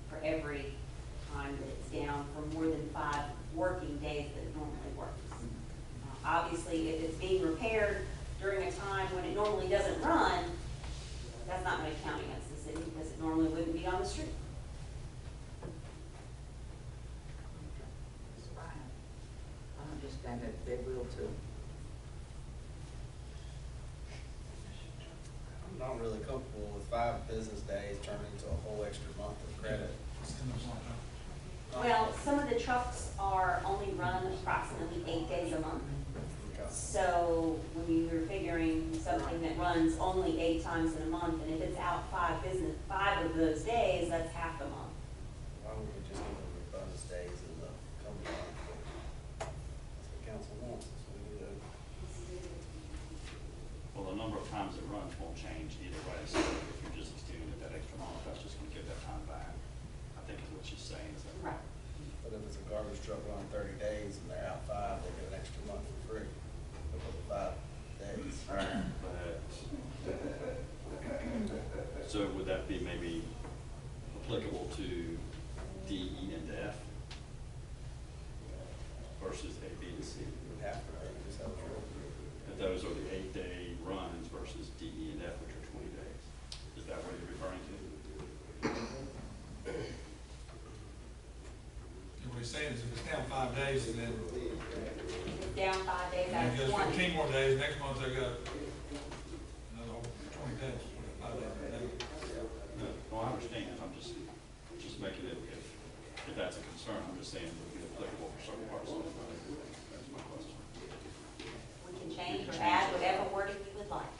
[SPEAKER 6] for every time that it's down for more than 5 working days that it normally works. Obviously, if it's being repaired during a time when it normally doesn't run, that's not going to count against the city because it normally wouldn't be on the street.
[SPEAKER 2] It's fine. I understand that they will too.
[SPEAKER 5] I'm not really comfortable with 5 business days turning into a whole extra month of credit.
[SPEAKER 6] Well, some of the trucks are only run approximately 8 days a month.
[SPEAKER 5] Okay.
[SPEAKER 6] So when you're figuring something that runs only 8 times in a month, and if it's out 5 of those days, that's half the month.
[SPEAKER 5] Why don't we just give them the bonus days in the coming month? That's what council wants, that's what we do.
[SPEAKER 7] Well, the number of times it runs won't change either way, so if you're just extending it that extra month, that's just gonna give that time back. I think is what she's saying, is that
[SPEAKER 6] Right.
[SPEAKER 5] But if it's a garbage truck running 30 days and they're out 5, they get an extra month for free because of 5 days.
[SPEAKER 7] But, so would that be maybe applicable to D, E, and F versus A, B, and C?
[SPEAKER 5] It would have to be, just have a truck.
[SPEAKER 7] That those are the 8-day runs versus D, E, and F, which are 20 days. Is that what you're referring to?
[SPEAKER 1] What he's saying is if it's down 5 days, and then
[SPEAKER 6] It's down 5 days out
[SPEAKER 1] it
[SPEAKER 6] of
[SPEAKER 1] goes
[SPEAKER 6] 20.
[SPEAKER 1] 15 more days, next month they got another whole 20 days, 5 days.
[SPEAKER 7] No, I understand, I'm just making it, if that's a concern, I'm just saying it would be applicable for certain parts of it. That's my question.
[SPEAKER 6] We can change or add whatever wording you would like.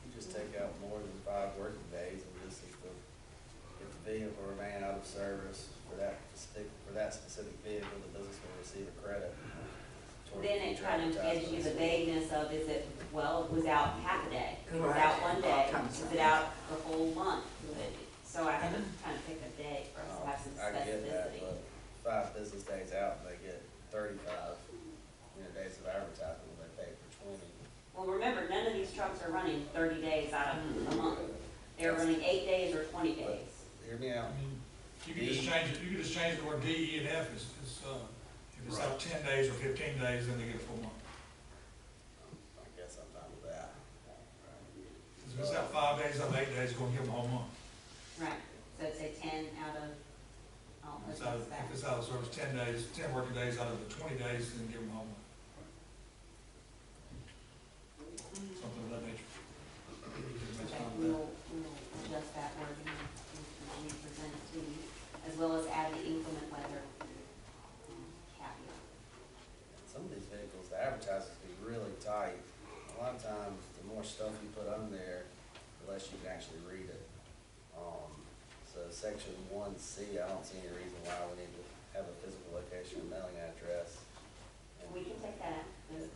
[SPEAKER 5] You just take out more than 5 working days and just if the vehicle remain out of service for that specific vehicle, the business will receive a credit. toward
[SPEAKER 6] Then it
[SPEAKER 5] future
[SPEAKER 6] kind of gives you the
[SPEAKER 5] advertisements.
[SPEAKER 6] vagueness of, is it, well, it was out half a day, it was
[SPEAKER 2] Right.
[SPEAKER 6] out 1 day,
[SPEAKER 2] All kinds
[SPEAKER 6] is
[SPEAKER 2] of
[SPEAKER 6] it out the whole month? So I have to kind of pick a day for us to have some
[SPEAKER 5] I get that,
[SPEAKER 6] specificity.
[SPEAKER 5] but 5 business days out and they get 35, days of advertising when they pay for 20.
[SPEAKER 6] Well, remember, none of these trucks are running 30 days out of a month. They're running 8 days or 20 days.
[SPEAKER 5] Hear me out.
[SPEAKER 1] I mean, you could just change it, you could just change the word D, E, and F is, if it's out 10 days or 15 days, then they get a full month.
[SPEAKER 5] I guess I'm fine with that.
[SPEAKER 1] If it's out 5 days, out of 8 days, it's gonna give them a whole month.
[SPEAKER 6] Right, so say 10 out of, oh,
[SPEAKER 1] If
[SPEAKER 6] let's
[SPEAKER 1] it's out,
[SPEAKER 6] go back.
[SPEAKER 1] if it's out of service 10 days, 10 working days out of the 20 days, then give them a whole month. Something of that nature.
[SPEAKER 5] actually read it. So section 1C, I don't see any reason why we need to have a physical location or mailing address. And-
[SPEAKER 6] We can take that out.
[SPEAKER 5] and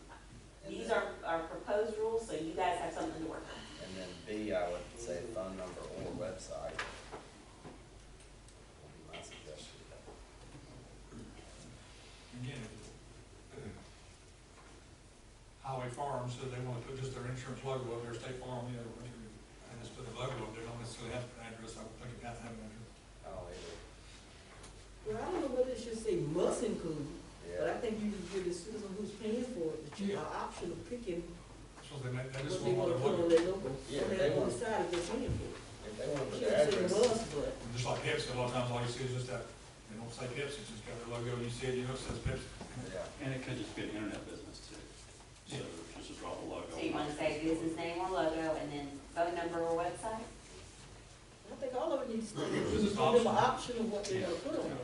[SPEAKER 6] These
[SPEAKER 5] then-
[SPEAKER 6] are proposed rules, so you guys have something to work on.
[SPEAKER 5] And then B, I would say phone number or website. Would be my suggestion.
[SPEAKER 1] Again, Highway Farm said they want to put just their insurance logo up there, State Farm, you know, and just put the logo up there, don't necessarily have an address, I would think it got to have an address.
[SPEAKER 5] I don't either.
[SPEAKER 3] Well, I don't know whether it should say must include, but I
[SPEAKER 5] Yeah.
[SPEAKER 3] think you just give the citizen who's paying for it, that you have an option of picking
[SPEAKER 1] So they make, they
[SPEAKER 3] what
[SPEAKER 1] just
[SPEAKER 3] they
[SPEAKER 1] want
[SPEAKER 3] wanna
[SPEAKER 1] to
[SPEAKER 3] put on their logo,
[SPEAKER 5] Yeah,
[SPEAKER 3] on
[SPEAKER 5] they
[SPEAKER 3] their
[SPEAKER 5] want-
[SPEAKER 3] own side if they're paying for it.
[SPEAKER 5] If they want to put
[SPEAKER 3] You
[SPEAKER 5] the
[SPEAKER 3] don't say
[SPEAKER 5] address.
[SPEAKER 3] must, but.
[SPEAKER 1] just like Pepsi, a lot of times all you see is just that, they don't say Pepsi, it's just got their logo, and you see it, you know, it says Pepsi.
[SPEAKER 5] Yeah.
[SPEAKER 7] And it could just be an internet business too. So just draw the logo.
[SPEAKER 6] So you wanna say business name or logo, and then phone number or website?
[SPEAKER 3] I think all of it needs to stay,
[SPEAKER 1] This
[SPEAKER 3] give
[SPEAKER 1] is
[SPEAKER 3] them an
[SPEAKER 1] optional.
[SPEAKER 3] option of what they wanna put on there.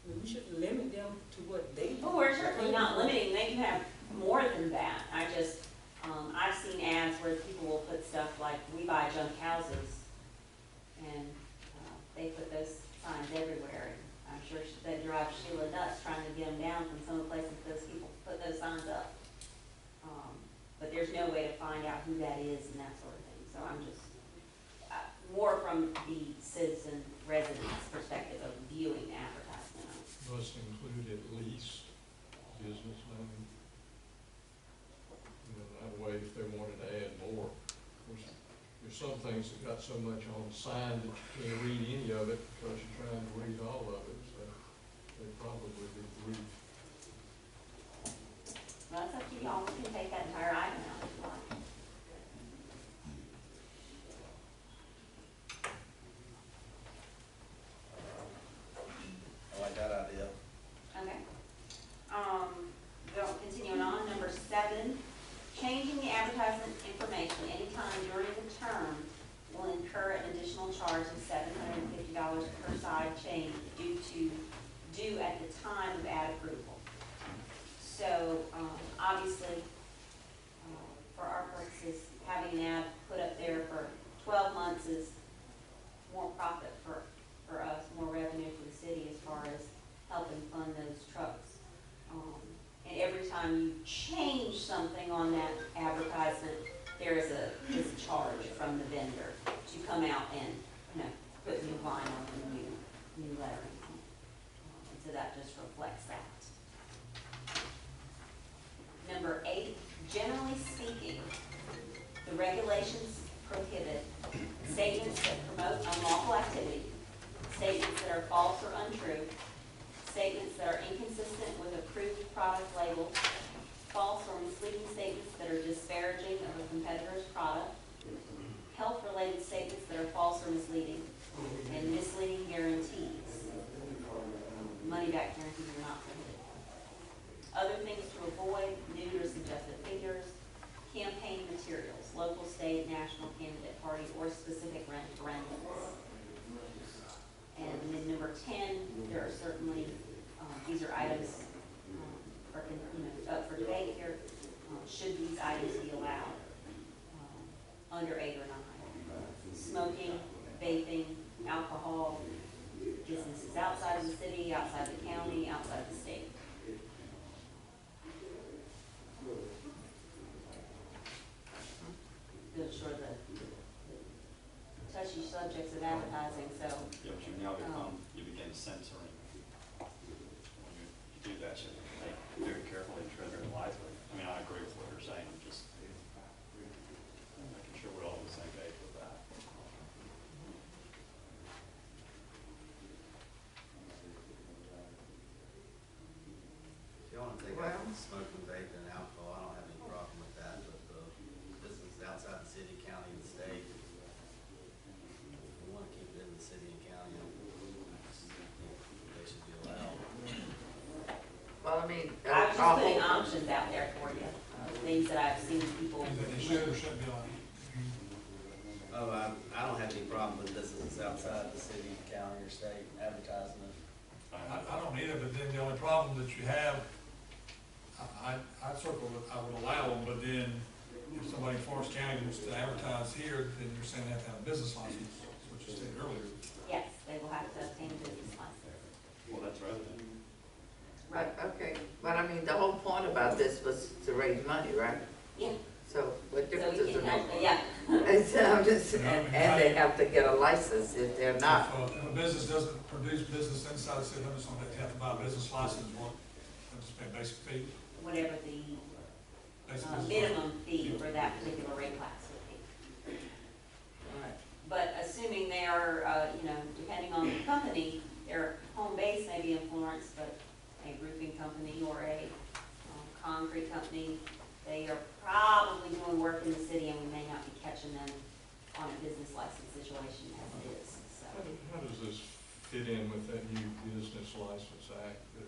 [SPEAKER 3] I mean, we shouldn't limit them to what they.
[SPEAKER 6] Well, we're certainly not limiting, they can have more than that. I just, I've seen ads where people will put stuff like, we buy junk houses, and, they put those signs everywhere. And I'm sure that drives Sheila nuts trying to get them down from some of the places those people put those signs up. But there's no way to find out who that is and that sort of thing, so I'm just, more from the citizen residents' perspective of viewing the advertisement.
[SPEAKER 4] Must include at least business name. You know, that way if they wanted to add more. Of course, there's some things that got so much on the sign that you can't read any of it because you're trying to read all of it, so they probably be brief.
[SPEAKER 6] Well, that's up to y'all, we can take that entire item out if you like.
[SPEAKER 5] I like that idea.
[SPEAKER 6] Okay. Continuing on, number 7, changing the advertisement information anytime during the term will incur an additional charge of $750 per side change due at the time of ad approval. So, obviously, for our purposes, having an ad put up there for 12 months is more profit for us, more revenue for the city as far as helping fund those trucks. And every time you change something on that advertisement, there is a charge from the vendor to come out and, put new vinyl and new lettering. And so that just reflects that. Number 8, generally speaking, the regulations prohibit statements that promote unlawful activity, statements that are false or untrue, statements that are inconsistent with approved product labels, false or misleading statements that are disparaging of a competitor's product, health-related statements that are false or misleading, and misleading guarantees. Money-back guarantees are not prohibited. Other things to avoid: nude or suggestive figures, campaign materials, local, state, national candidate party, or specific referendums. And then number 10, there are certainly, these are items up for debate here. Should these items be allowed under 8 or 9? Smoking, vaping, alcohol, businesses outside of the city, outside the county, outside the state. Those are the touchy subjects of advertising, so.
[SPEAKER 7] Yeah, but you now you begin censoring. When you do that, you think very carefully and tread very wisely. I mean, I agree with what you're saying, I'm just making sure we're all on the same page with that.
[SPEAKER 5] If you want to take out smoking, vaping, and alcohol, I don't have any problem with that, but the business outside the city, county, and state, we want to keep it in the city and county, they should be allowed.
[SPEAKER 2] Well, I mean.
[SPEAKER 6] I was just putting options out there for you, things that I've seen people.
[SPEAKER 1] And that they should or shouldn't be allowed.
[SPEAKER 5] Oh, I don't have any problem with businesses outside the city, county, or state advertising it.
[SPEAKER 1] I don't either, but then the only problem that you have, I would allow them, but then if somebody in Forest County wants to advertise here, then you're saying they have to have a business license, that's what you said earlier.
[SPEAKER 6] Yes, they will have to obtain a business license.
[SPEAKER 7] Well, that's revenue.
[SPEAKER 2] Right, okay, but I mean, the whole point about this was to raise money, right?
[SPEAKER 6] Yeah.
[SPEAKER 2] So what
[SPEAKER 6] So
[SPEAKER 2] difference
[SPEAKER 6] we
[SPEAKER 2] does
[SPEAKER 6] can
[SPEAKER 2] it
[SPEAKER 6] help,
[SPEAKER 2] make?
[SPEAKER 6] yeah.
[SPEAKER 2] I'm just, and they have to get a license if they're not.
[SPEAKER 1] If a business doesn't produce business inside the city limits, they have to buy a business license, what, just pay basic fee?
[SPEAKER 6] Whatever the
[SPEAKER 1] Basic business
[SPEAKER 6] minimum fee for that particular rate class would be.
[SPEAKER 2] Right.
[SPEAKER 6] But assuming they are, depending on the company, their home base may be in Florence, but a roofing company or a concrete company, they are probably doing work in the city and we may not be catching them on a business license situation as it is, so.
[SPEAKER 4] How does this fit in with that new Business License Act that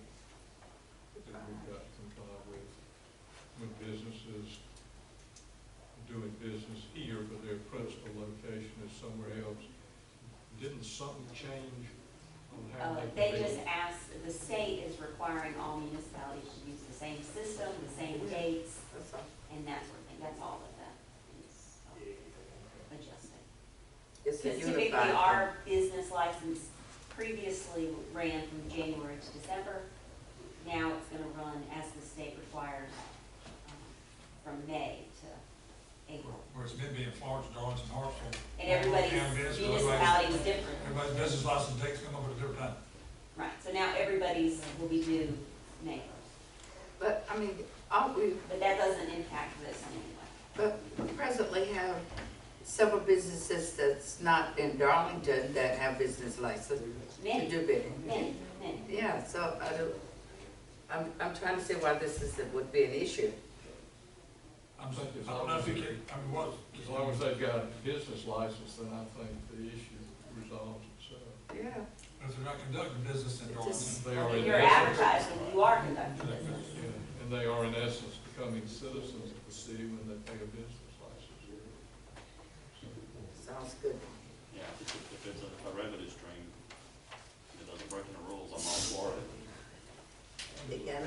[SPEAKER 4] we've got to comply with? When businesses doing business here, but their principal location is somewhere else, didn't something change on how
[SPEAKER 6] They
[SPEAKER 4] can
[SPEAKER 6] just asked, the state is requiring all municipalities to use the same system, the same dates,
[SPEAKER 2] That's all.
[SPEAKER 6] and that sort of thing. That's all of that is adjusting.
[SPEAKER 2] It's a
[SPEAKER 6] Because typically
[SPEAKER 2] unified.
[SPEAKER 6] our business license previously ran from January to December. Now it's gonna run as the state requires, from May to April.
[SPEAKER 1] Where it's been being Florence, Darlington, Hartsville.
[SPEAKER 6] And everybody's
[SPEAKER 1] County business,
[SPEAKER 6] municipality is different.
[SPEAKER 1] Everybody's business license date's come over at a different time.
[SPEAKER 6] Right, so now everybody's will be due May 1st.
[SPEAKER 2] But, I mean, aren't we,
[SPEAKER 6] But that doesn't impact this in any way.
[SPEAKER 2] but we presently have several businesses that's not in Darlington that have business license to
[SPEAKER 6] Many,
[SPEAKER 2] do bidding.
[SPEAKER 6] many.
[SPEAKER 2] Yeah, so I'm trying to see why this would be an issue.
[SPEAKER 1] I don't know if you can, I mean, what,
[SPEAKER 4] As long as they've got a business license, then I think the issue resolves itself.
[SPEAKER 2] Yeah.
[SPEAKER 1] if they're not conducting business in Darlington.
[SPEAKER 2] just-
[SPEAKER 4] They are in
[SPEAKER 6] You're
[SPEAKER 4] essence-
[SPEAKER 6] advertising, you are conducting business.
[SPEAKER 4] Yeah, and they are in essence becoming citizens of the city when they pay a business license.
[SPEAKER 2] Sounds good.
[SPEAKER 7] Yeah, if it's a revenue stream, it doesn't break any rules, I'm all for it.
[SPEAKER 2] Yeah,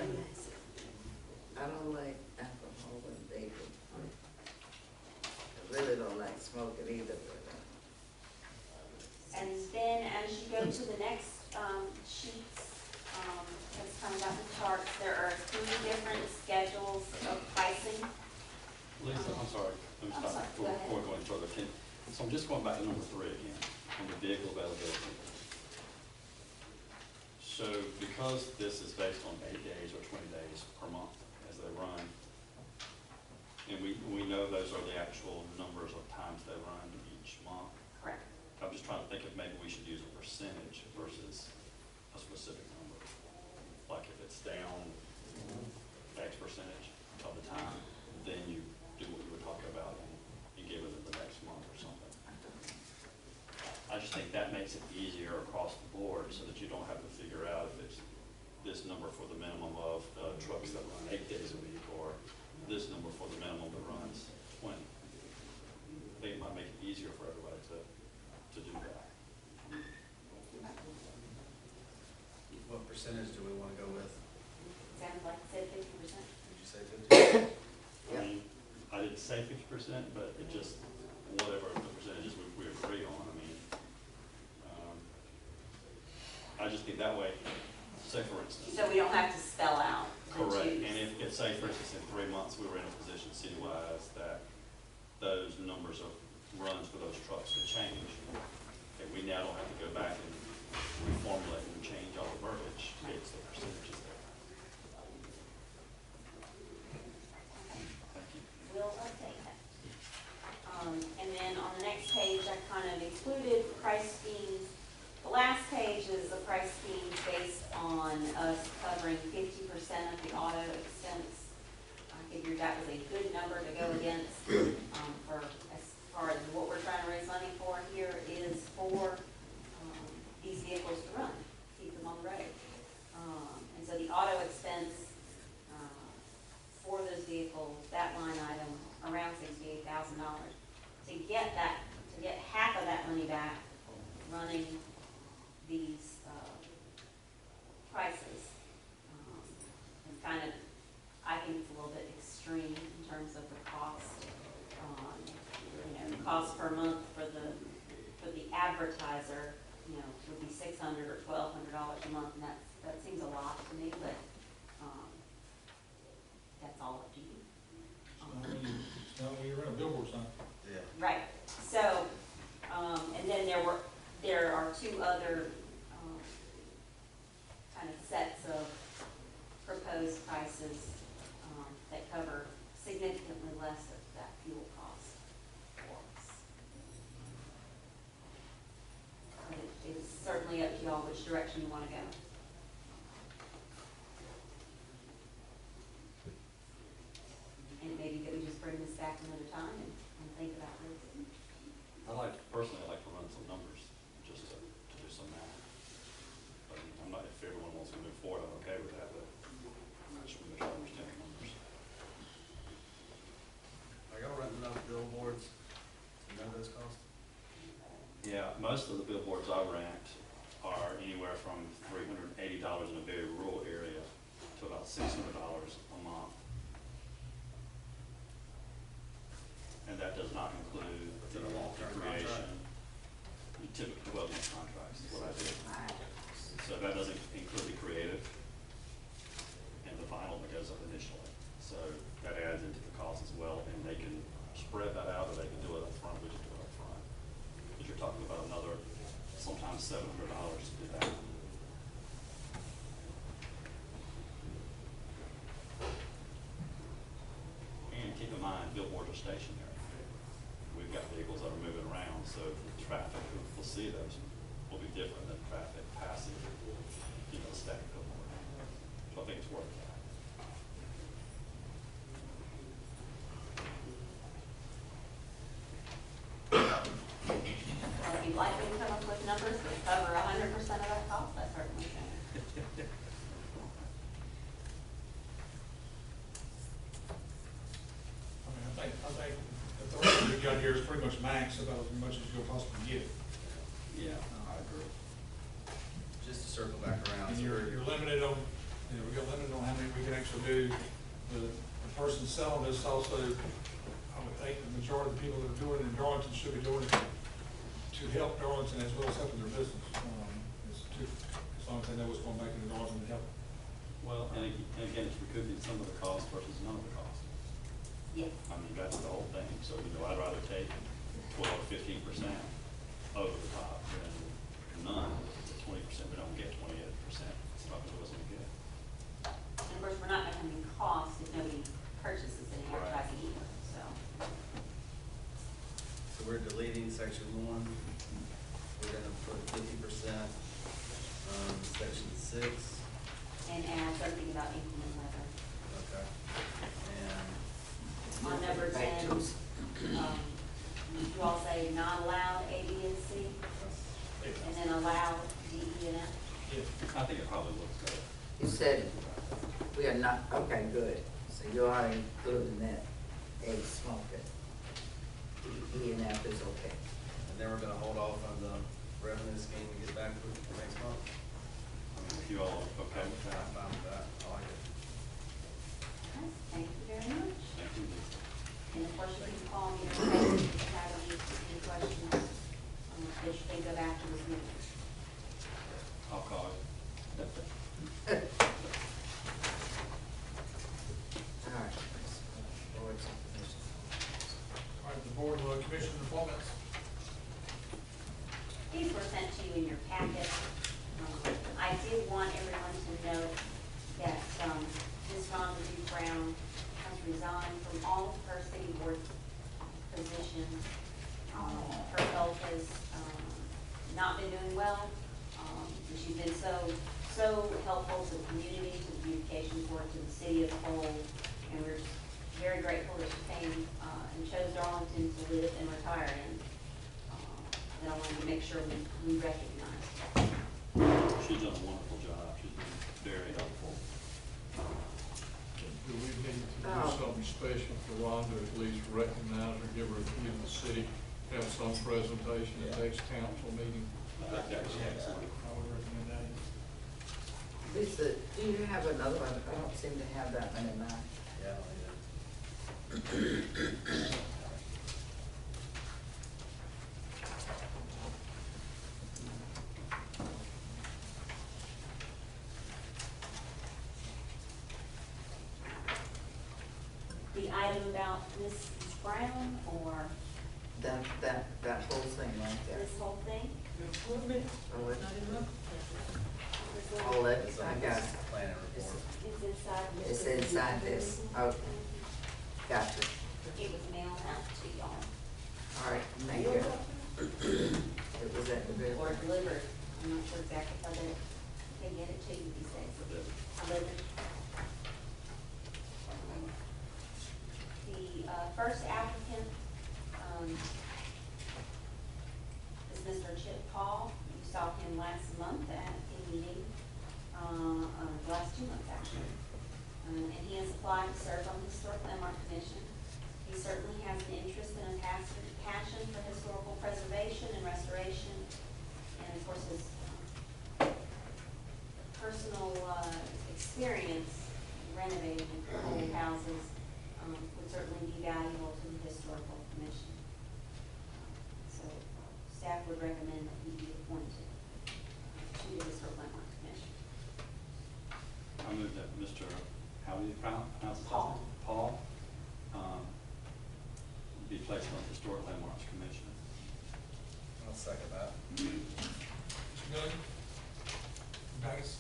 [SPEAKER 2] I don't like alcohol and vaping. I really don't like smoking either, but,
[SPEAKER 6] And then as you go to the next sheets, that's kind of got the charts, there are 3 different schedules of pricing.
[SPEAKER 7] Lisa, I'm sorry, let me
[SPEAKER 6] I'm
[SPEAKER 7] stop
[SPEAKER 6] sorry,
[SPEAKER 7] before
[SPEAKER 6] go ahead.
[SPEAKER 7] before going further. So I'm just going back to number 3 again, on the vehicle availability. So because this is based on 8 days or 20 days per month as they run, and we know those are the actual numbers of times they run each month,
[SPEAKER 6] Correct.
[SPEAKER 7] I'm just trying to think if maybe we should use a percentage versus a specific number. Like if it's down X percentage of the time, then you do what you were talking about and you give it the next month or something. I just think that makes it easier across the board so that you don't have to figure out if it's this number for the minimum of trucks that run 8 days a week or this number for the minimum that runs 20. I think it might make it easier for everybody to do that.
[SPEAKER 5] What percentage do we want to go with?
[SPEAKER 6] Sounds like it said 50%.
[SPEAKER 5] Did you say 50?
[SPEAKER 7] I mean, I didn't say 50%, but it just, whatever the percentages we agree on, I mean, I just think that way, say for instance.
[SPEAKER 6] So we don't have to spell out the
[SPEAKER 7] Correct,
[SPEAKER 6] dues.
[SPEAKER 7] and if, say for instance, in 3 months, we were in a position city-wise that those numbers of runs for those trucks could change, and we now don't have to go back and reformulate and change all the verbiage, it's the percentages there. Thank you.
[SPEAKER 6] We'll update that. And then on the next page, I kind of included price schemes. The last page is a price scheme based on us covering 50% of the auto expense. I figured that was a good number to go against, for as far as what we're trying to raise money for here is for, these vehicles to run, keep them on the road. And so the auto expense, for those vehicles, that line item, around $68,000. To get half of that money back, running these prices, and kind of, I think it's a little bit extreme in terms of the cost per month for the advertiser, you know, would be $600 or $1,200 a month, and that seems a lot to me, but, that's all up to you.
[SPEAKER 1] It's not when you run a billboard sign.
[SPEAKER 5] Yeah.
[SPEAKER 6] Right, so, and then there are two other, kind of sets of proposed prices, that cover significantly less of that fuel cost for us. But it's certainly up to y'all which direction you want to go. And maybe that we just bring this back another time and think about this.
[SPEAKER 7] Personally, I'd like to run some numbers, just to do some math. But I'm not, if everyone wants to move forward, I'm okay with that, but I just want to make sure I understand the numbers.
[SPEAKER 5] Are y'all renting enough billboards to know those costs?
[SPEAKER 7] Yeah, most of the billboards I rent are anywhere from $380 in a very rural area to about $600 a month. And that does not include the creation. You typically 12-month contracts is what I do. So that doesn't include the creative and the vinyl that goes up initially. So that adds into the cost as well, and they can spread that out, or they can do it up front. We just do it up front. But you're talking about another, sometimes $700 to do that. And keep in mind, billboards are stationary. We've got vehicles that are moving around, so the traffic we'll see those will be different than traffic passing, you know, static billboard. So I think it's worth that.
[SPEAKER 6] Well, if you'd like me to come up with numbers that cover 100% of that cost, I certainly can.
[SPEAKER 1] I think the rest we've got here is pretty much max, about as much as you'll possibly get.
[SPEAKER 7] Yeah, I agree.
[SPEAKER 5] Just to circle back around.
[SPEAKER 1] And
[SPEAKER 5] so
[SPEAKER 1] you're limited on, you know, we got limited on how many we can actually do. The person selling this also, I would think the majority of the people that are doing it in Darlington should be doing it to help Darlington as well as helping their business. As long as they know what's going back into Darlington to help.
[SPEAKER 7] Well, and again, it's recouping some of the cost versus none of the cost.
[SPEAKER 6] Yes.
[SPEAKER 7] I mean, that's the whole thing. So, you know, I'd rather take 12 or 15% over the top than none. 20%, we don't get 28%. It's not what we get.
[SPEAKER 6] And of course, we're not going to have any cost if nobody purchases any
[SPEAKER 7] Right.
[SPEAKER 6] advertising either, so.
[SPEAKER 5] So we're deleting section 1. We're gonna put 50%, section 6.
[SPEAKER 6] And add something about inclement weather.
[SPEAKER 5] Okay. And
[SPEAKER 6] On number 10, you all say not allowed A, B, and C, and then allow D, E, and F.
[SPEAKER 7] I think it probably looks good.
[SPEAKER 2] You said we are not, okay, good. So you are including that A smoking. E and F is okay.
[SPEAKER 5] and then we're gonna hold off on the revenue scheme and get back to it next month.
[SPEAKER 7] I mean, if you all are okay with that.
[SPEAKER 5] I'm fine with that. I like it.
[SPEAKER 6] Okay, thank you very much.
[SPEAKER 7] Thank you.
[SPEAKER 6] And of course, you can call me or text me if you have any questions that you think of after this meeting.
[SPEAKER 7] I'll call you.
[SPEAKER 2] All right. Boards and commissions.
[SPEAKER 1] All right, the board commission appointments.
[SPEAKER 6] These were sent to you in your packet. I did want everyone to know that Ms. Rhonda Duke Brown has resigned from all of her city board positions. Her health has not been doing well. And she's been so helpful to the community, to the communications board, to the city as a whole. And we're very grateful that she came and chose Darlington to live and retire in. And I wanted to make sure we recognize her.
[SPEAKER 7] She's done a wonderful job. She's been very helpful.
[SPEAKER 4] Do we need to do something special for Rhonda, at least recognize her, give the city, have some presentation at next council meeting?
[SPEAKER 7] That was excellent.
[SPEAKER 1] I would recommend that.
[SPEAKER 2] Lisa, do you have another one? I don't seem to have that one in mind.
[SPEAKER 5] Yeah, I like that.
[SPEAKER 6] about Mrs. Brown or
[SPEAKER 2] That whole thing right there.
[SPEAKER 6] this whole thing?
[SPEAKER 2] Oh, it's all that,
[SPEAKER 5] It's
[SPEAKER 2] I
[SPEAKER 5] on
[SPEAKER 2] got
[SPEAKER 5] this
[SPEAKER 2] it.
[SPEAKER 5] planning report.
[SPEAKER 6] It's inside.
[SPEAKER 2] It's inside this, okay. Gotcha.
[SPEAKER 6] It was mailed out to y'all.
[SPEAKER 2] All right, thank you. It was at the very.
[SPEAKER 6] Or delivered. I'm not sure exactly how they get it to you these days. Delivered. The first applicant is Mr. Chip Paul. You saw him last month at a meeting, last 2 months actually. And he has applied to serve on the Historic Landmark Commission. He certainly has an interest and a passion for historical preservation and restoration. And of course, his personal experience renovating old houses would certainly be valuable to the Historical Commission. So staff would recommend that he be appointed to the Historic Landmark Commission.
[SPEAKER 7] I move that Mr., how do you pronounce his last
[SPEAKER 6] Paul.
[SPEAKER 7] name? Paul, be placed on the Historic Landmarks Commission.
[SPEAKER 5] I'll second that.
[SPEAKER 1] Mr. Miller? Guys?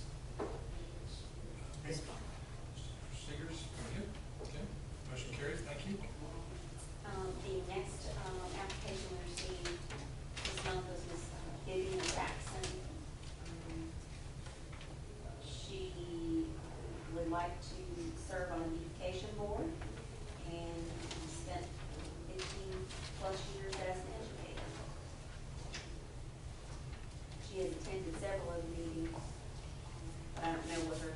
[SPEAKER 1] Seegers, good? Okay, motion carries, thank you.
[SPEAKER 6] The next application we received this month was Ms. Vivian Jackson. She would like to serve on a beautification board and spent 15+ years as an educator. She has attended several of the meetings, but I don't know what her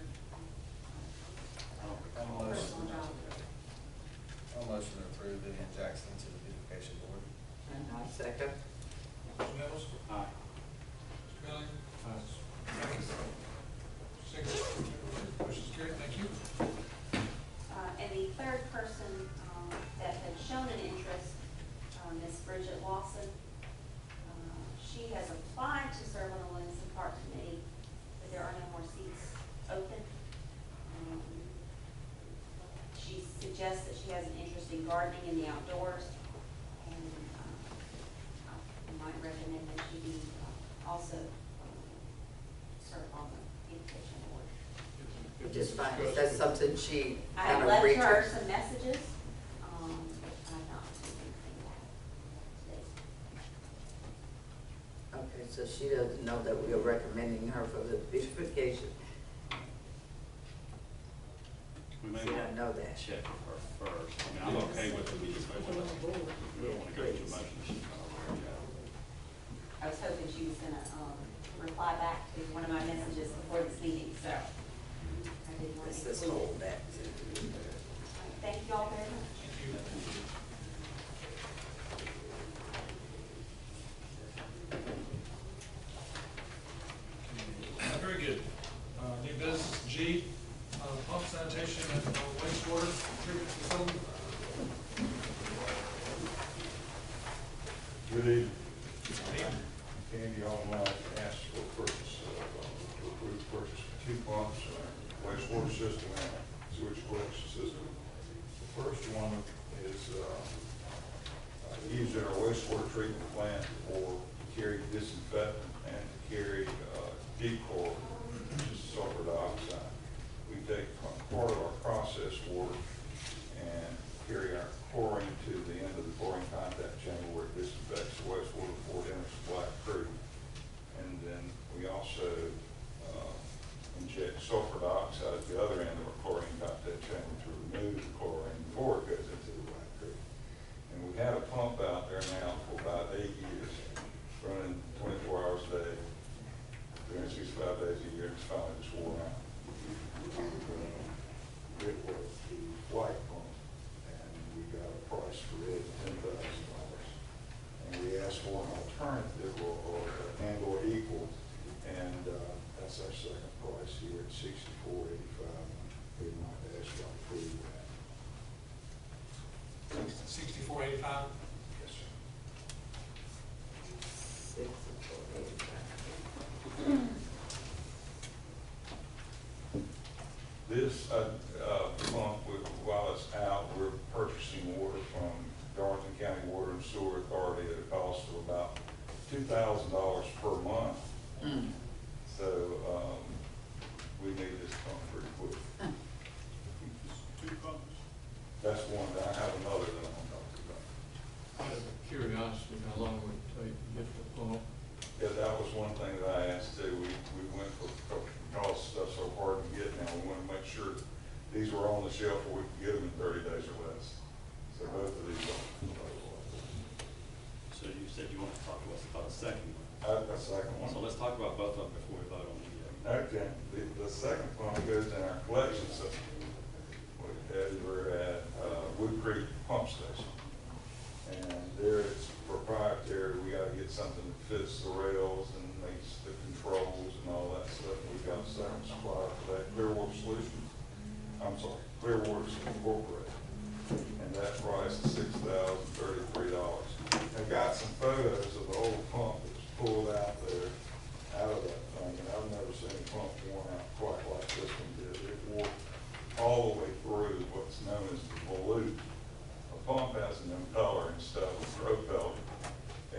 [SPEAKER 6] personal job is.
[SPEAKER 5] I'll motion to approve Vivian Jackson to the beautification board.
[SPEAKER 2] And I second.
[SPEAKER 1] Mr. Mills?
[SPEAKER 7] Aye.
[SPEAKER 1] Mr. Miller? Guys? Seegers? Motion's carried, thank you.
[SPEAKER 6] And the third person that had shown an interest, Ms. Bridget Lawson, she has applied to serve on the Livingston Park Committee, but there are no more seats open. She suggests that she has an interest in gardening in the outdoors, and I might recommend that she be also serve on the beautification board.
[SPEAKER 2] Which is fine, that's something she
[SPEAKER 6] I
[SPEAKER 2] kind
[SPEAKER 6] have
[SPEAKER 2] of
[SPEAKER 6] left
[SPEAKER 2] reached.
[SPEAKER 6] her some messages. I've not received anything back today.
[SPEAKER 2] Okay, so she doesn't know that we are recommending her for the beautification.
[SPEAKER 7] We may
[SPEAKER 2] She
[SPEAKER 7] want
[SPEAKER 2] doesn't know that.
[SPEAKER 7] to check with her first. I mean, I'm okay with the beautification. We don't want to go through motion if she's not aware of that.
[SPEAKER 6] I was hoping she was gonna, reply back to one of my messages before this meeting, so I didn't want to.
[SPEAKER 2] Let's just hold that.
[SPEAKER 6] Thank you all very much.
[SPEAKER 1] Very good. New business G, pump sanitation and wastewater treatment facility.
[SPEAKER 9] Good evening. Candy Online asked for purchase, to approve purchase of 2 pumps, wastewater system and sewage collection system. The first one is used in our wastewater treatment plant to carry disinfectant and to carry dechlor, which is sulfur dioxide. We take part of our processed water and carry our chlorine to the end of the chlorine contact chamber where it disinfects the wastewater before it enters Black Creek. And then we also inject sulfur dioxide at the other end of our chlorine contact chamber to remove the chlorine before it goes into the Black Creek. And we've had a pump out there now for about 8 years, running 24 hours a day, 365 days a year, and it's finally just worn out. It was the white pump, and we got a price for it, $10,000. And we asked for an alternative or equal, and that's our second price here at $64.85. We'd like to ask y'all to approve that.
[SPEAKER 1] $64.85.
[SPEAKER 9] Yes, sir.
[SPEAKER 2] 6485.
[SPEAKER 9] This pump, while it's out, we're purchasing
[SPEAKER 10] cost of about $2,000 per month. So, we need this pump pretty quick.
[SPEAKER 4] Two pumps.
[SPEAKER 10] That's one, I have another that I'm gonna talk about.
[SPEAKER 4] Out of curiosity, how long would it take to get the pump?
[SPEAKER 10] Yeah, that was one thing that I asked too. We went for, because stuff's so hard to get now, we want to make sure these were on the shelf where we could get them in 30 days or less. So both of these are available.
[SPEAKER 7] So you said you want to talk to us about a second one.
[SPEAKER 10] A second one.
[SPEAKER 7] So let's talk about both of them before we vote on the.
[SPEAKER 10] Okay, the second pump goes in our collection system. We're at Wood Creek Pump Station. And there it's proprietary. We gotta get something that fits the rails and makes the controls and all that stuff. We've got a second supplier for that, Clearwater Solutions. I'm sorry, Clearwater Incorporated. And that price is $6,033. I got some photos of the old pump that was pulled out there, out of that thing, and I've never seen a pump worn out quite like this one did. It wore all the way through what's known as the volute. A pump has an impeller and stuff, a propeller,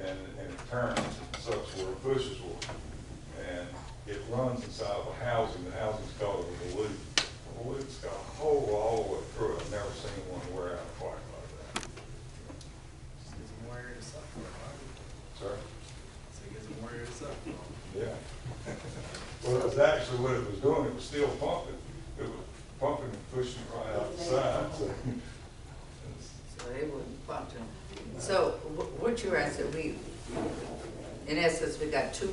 [SPEAKER 10] and it turns, it sucks where it pushes water. And it runs inside of a housing. The housing's called a volute. The volute's got a hole all the way through it. I've never seen one wear out quite like that.
[SPEAKER 5] Get some more air to suck for it, right?
[SPEAKER 10] Sir?
[SPEAKER 5] So get some more air to suck for it.
[SPEAKER 10] Yeah. Well, it was actually what it was doing. It was still pumping. It was pumping and pushing it right out the side. So,
[SPEAKER 2] So they wouldn't function. So what you're asking, in essence, we got two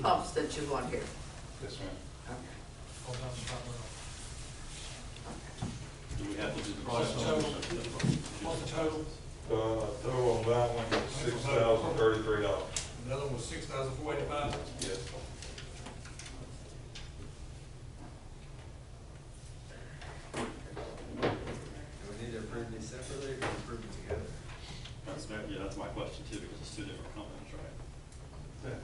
[SPEAKER 2] pumps that you want here.
[SPEAKER 10] yes, ma'am.
[SPEAKER 2] Okay.
[SPEAKER 1] Hold on, stop it.
[SPEAKER 7] Do we have to do the
[SPEAKER 1] What's
[SPEAKER 7] price
[SPEAKER 1] the
[SPEAKER 7] on
[SPEAKER 1] total? What's the total?
[SPEAKER 10] Total on that one is $6,033.
[SPEAKER 1] The other one was $6,485.
[SPEAKER 10] Yes.
[SPEAKER 5] Do we need to approve these separately or can we approve them together?
[SPEAKER 7] That's my question too, because it's two different companies, right?
[SPEAKER 10] Yes.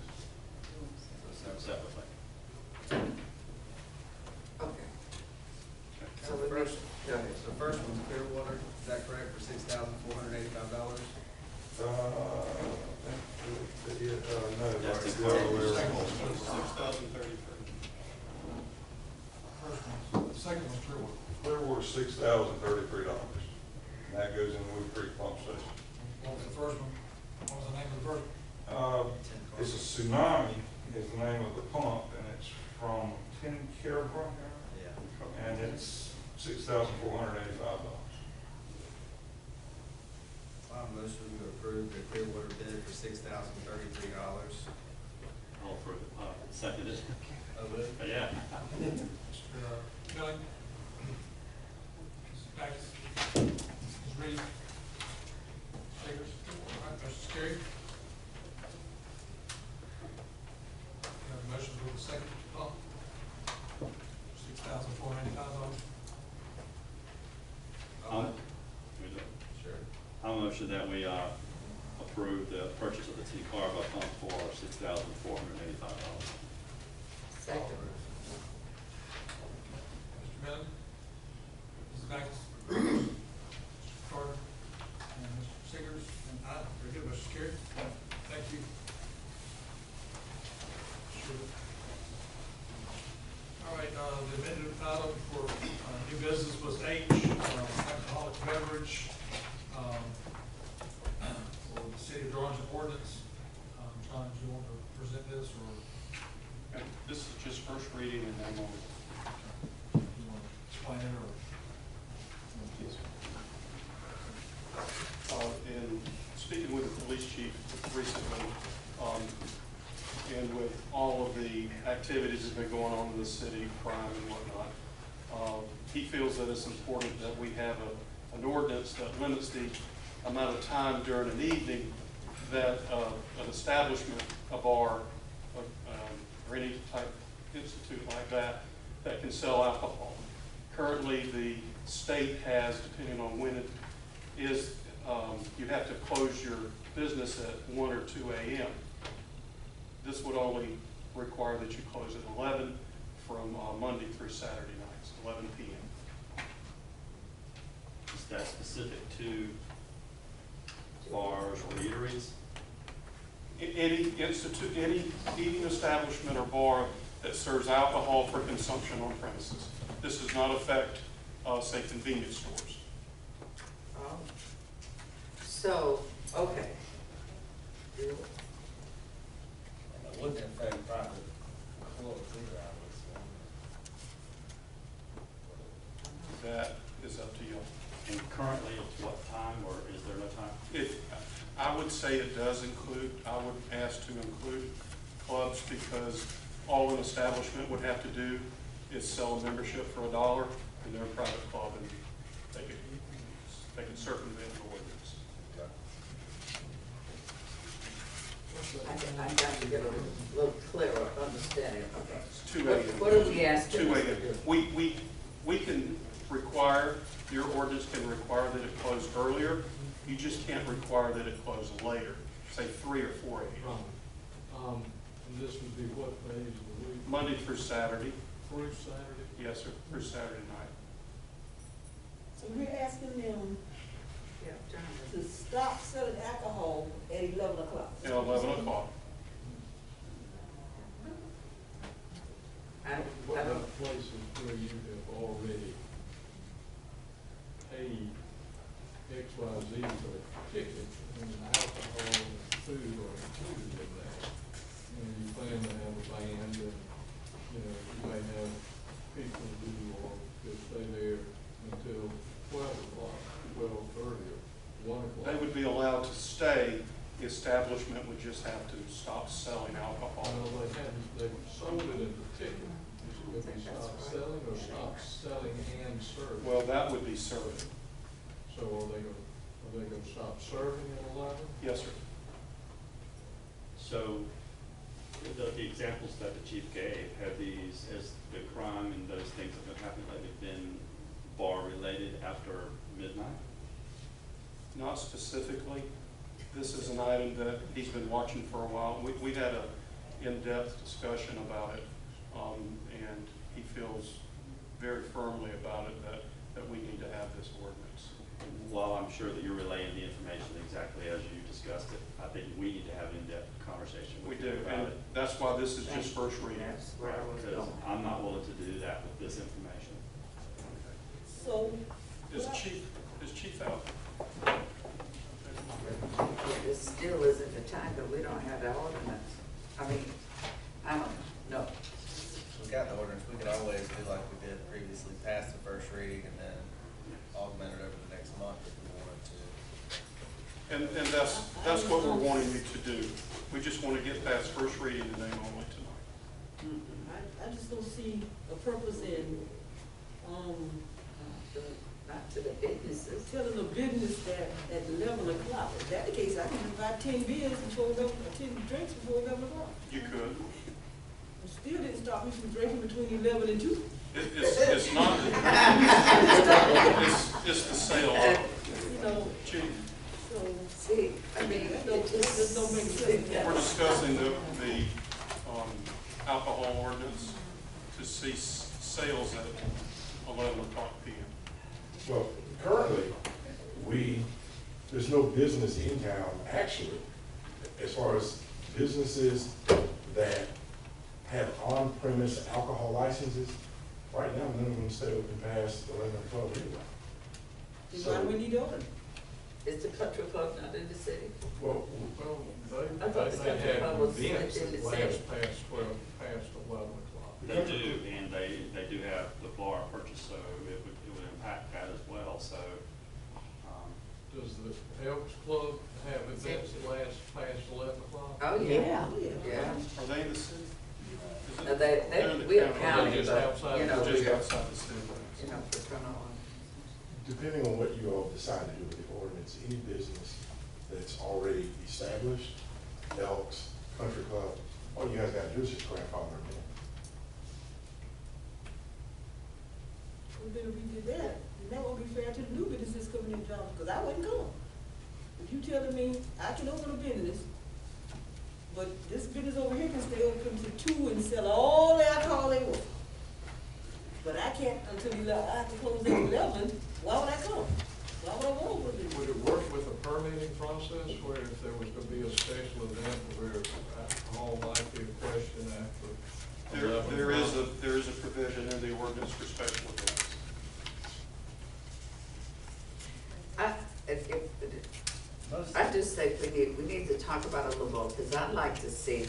[SPEAKER 5] So
[SPEAKER 7] Separate thing.
[SPEAKER 2] Okay. So
[SPEAKER 5] The
[SPEAKER 2] we make,
[SPEAKER 5] first,
[SPEAKER 2] go ahead.
[SPEAKER 5] the first one's Clearwater, is that correct, for $6,485?
[SPEAKER 10] No,
[SPEAKER 7] That's
[SPEAKER 10] right,
[SPEAKER 7] the
[SPEAKER 10] the other way
[SPEAKER 7] total.
[SPEAKER 10] around.
[SPEAKER 4] 6,033.
[SPEAKER 1] First one, the second one's Clearwater.
[SPEAKER 10] Clearwater, $6,033. And that goes in Wood Creek Pump Station.
[SPEAKER 1] What was the first one? What was the name of the first one?
[SPEAKER 10] It's a Tsunami is the name of the pump, and it's from Tencarabra,
[SPEAKER 5] Yeah.
[SPEAKER 10] and it's $6,485.
[SPEAKER 5] My motion to approve the Clearwater bid for $6,033.
[SPEAKER 7] All for it. Seconded.
[SPEAKER 5] Oh, really?
[SPEAKER 7] Yeah.
[SPEAKER 1] Mr. Milling? Mrs. Backus? Mrs. Reed? Shakers? All right, motion's carried. Have a motion for the second pump. $6,485.
[SPEAKER 5] Sure.
[SPEAKER 7] I motion that we approve the purchase of the T-Carva pump for $6,485.
[SPEAKER 2] Second.
[SPEAKER 1] Mr. Milling? Mrs. Backus? Mr. Carter? And Mr. Siggers? And I, very good, motion's carried. Thank you. Sure. All right, the amended item for new business was H, alcoholic beverage, for the city of Darlington ordinance. John, do you want to present this, or
[SPEAKER 12] Okay, this is just first reading and then we'll
[SPEAKER 1] you want to explain it, or?
[SPEAKER 12] in speaking with the police chief recently, and with all of the activities that have been going on in the city, crime and whatnot, he feels that it's important that we have an ordinance that limits the amount of time during an evening that an establishment, a bar, or any type institute like that, that can sell alcohol. Currently, the state has, depending on when it is, you have to close your business at 1 or 2 a.m. This would only require that you close at 11 from Monday through Saturday nights, 11 p.m.
[SPEAKER 7] Is that specific to bars or eateries?
[SPEAKER 12] any eating establishment or bar that serves alcohol for consumption on premises. This does not affect, say, convenience stores.
[SPEAKER 2] Oh. So, okay.
[SPEAKER 5] And it wouldn't affect private clubs either, I would assume.
[SPEAKER 12] That is up to you.
[SPEAKER 7] And currently, it's what time, or is there no time?
[SPEAKER 12] I would say it does include, I would ask to include clubs, because all an establishment would have to do is sell a membership for $1, and they're a private club, and they could circumvent the ordinance.
[SPEAKER 2] I got to get a little clearer understanding, okay.
[SPEAKER 12] It's 2
[SPEAKER 2] What are we asking?
[SPEAKER 12] 2 a.m. We can require, your ordinance can require that it close earlier. You just can't require that it close later, say 3 or 4 a.m.
[SPEAKER 4] And this would be what days of the week?
[SPEAKER 12] Monday through Saturday.
[SPEAKER 4] Through Saturday?
[SPEAKER 12] Yes, sir, through Saturday night.
[SPEAKER 3] So we're asking them
[SPEAKER 2] Yeah, Jonathan.
[SPEAKER 3] to stop selling alcohol at 11 o'clock.
[SPEAKER 12] At 11 o'clock.
[SPEAKER 4] What
[SPEAKER 2] I don't,
[SPEAKER 4] about places where you have already paid X, Y, Z for the ticket, and alcohol and food are included in that? And you plan to have a band, and, you know, you may have people who will just stay there until 12 o'clock, 12:30, or 1 o'clock.
[SPEAKER 12] They would be allowed to stay. The establishment would just have to stop selling alcohol.
[SPEAKER 4] Well, they sold it at the ticket. Would they stop selling or stop selling and serving?
[SPEAKER 12] Well, that would be served.
[SPEAKER 4] So are they gonna stop serving at 11?
[SPEAKER 12] Yes, sir.
[SPEAKER 7] So, the examples that the chief gave, have these, as the crime and those things that have happened lately, been bar-related after midnight?
[SPEAKER 12] Not specifically. This is an item that he's been watching for a while. We had a in-depth discussion about it, and he feels very firmly about it that we need to have this ordinance.
[SPEAKER 7] While I'm sure that you're relaying the information exactly as you discussed it, I think we need to have an in-depth conversation
[SPEAKER 12] We
[SPEAKER 7] with
[SPEAKER 12] do,
[SPEAKER 7] you about
[SPEAKER 12] and
[SPEAKER 7] it.
[SPEAKER 12] that's why this is just first reading.
[SPEAKER 2] that's where I was
[SPEAKER 7] Because
[SPEAKER 2] going.
[SPEAKER 7] I'm not willing to do that with this information.
[SPEAKER 3] So,
[SPEAKER 12] Is chief out?
[SPEAKER 2] It still isn't the time, but we don't have the ordinance. I mean, I don't know.
[SPEAKER 5] We got the ordinance, we could always do like we did previously, pass the first reading and then augment it over the next month if we wanted to.
[SPEAKER 12] And that's what we're wanting you to do. We just want to get past first reading and name only tonight.
[SPEAKER 3] I just don't see a purpose in,
[SPEAKER 2] Not to the businesses.
[SPEAKER 3] telling a business that at 11 o'clock. If that's the case, I can buy 10 beers before 11, or 10 drinks before 11 o'clock.
[SPEAKER 12] You could.
[SPEAKER 3] It still didn't stop me from drinking between 11 and 2.
[SPEAKER 12] It's not, it's the sale of,
[SPEAKER 3] You know,
[SPEAKER 12] chief.
[SPEAKER 3] so,
[SPEAKER 2] See, I mean,
[SPEAKER 3] that
[SPEAKER 2] it
[SPEAKER 3] just don't make sense.
[SPEAKER 12] We're discussing the alcohol ordinance to cease sales at 11 o'clock p.m.
[SPEAKER 9] Well, currently, there's no business in town, actually, as far as businesses that have on-premise alcohol licenses. Right now, none of them stay open past 11 or 12 anyway.
[SPEAKER 3] Then why do we need ordinance?
[SPEAKER 2] Is the country club not in the city?
[SPEAKER 9] Well,
[SPEAKER 4] Well,
[SPEAKER 2] I thought the
[SPEAKER 4] they
[SPEAKER 2] country club
[SPEAKER 4] have
[SPEAKER 2] was
[SPEAKER 4] events
[SPEAKER 2] in the
[SPEAKER 4] that
[SPEAKER 2] city.
[SPEAKER 4] last past 11 o'clock.
[SPEAKER 7] They do, and they do have the bar purchase, so it would impact that as well, so,
[SPEAKER 4] Does the Elks Club have events that last past 11 o'clock?
[SPEAKER 2] Oh, yeah. Yeah.
[SPEAKER 12] Are they in the city? Is it-
[SPEAKER 2] No,
[SPEAKER 12] They're in the
[SPEAKER 2] we are
[SPEAKER 12] county.
[SPEAKER 2] county,
[SPEAKER 4] just
[SPEAKER 2] but,
[SPEAKER 4] outside,
[SPEAKER 2] you know,
[SPEAKER 12] They're just
[SPEAKER 2] we are,
[SPEAKER 12] outside the city
[SPEAKER 2] you
[SPEAKER 12] limits.
[SPEAKER 2] know, for turn on.
[SPEAKER 9] depending on what you all decide to do with the ordinance, any business that's already established, Elks, Country Club, all you guys gotta do is just grandfather them in.
[SPEAKER 3] Well, then if we did that, then that won't be fair to the new businesses coming in town, because I wouldn't come. If you telling me I can open a business, but this business over here can stay open to 2 and sell all the alcohol they want. But I can't until 11, I have to close at 11, why would I come? Why would I want to?
[SPEAKER 4] Would it work with a permitting process where if there was to be a special event where
[SPEAKER 2] talk about it a little more, because I'd like to see,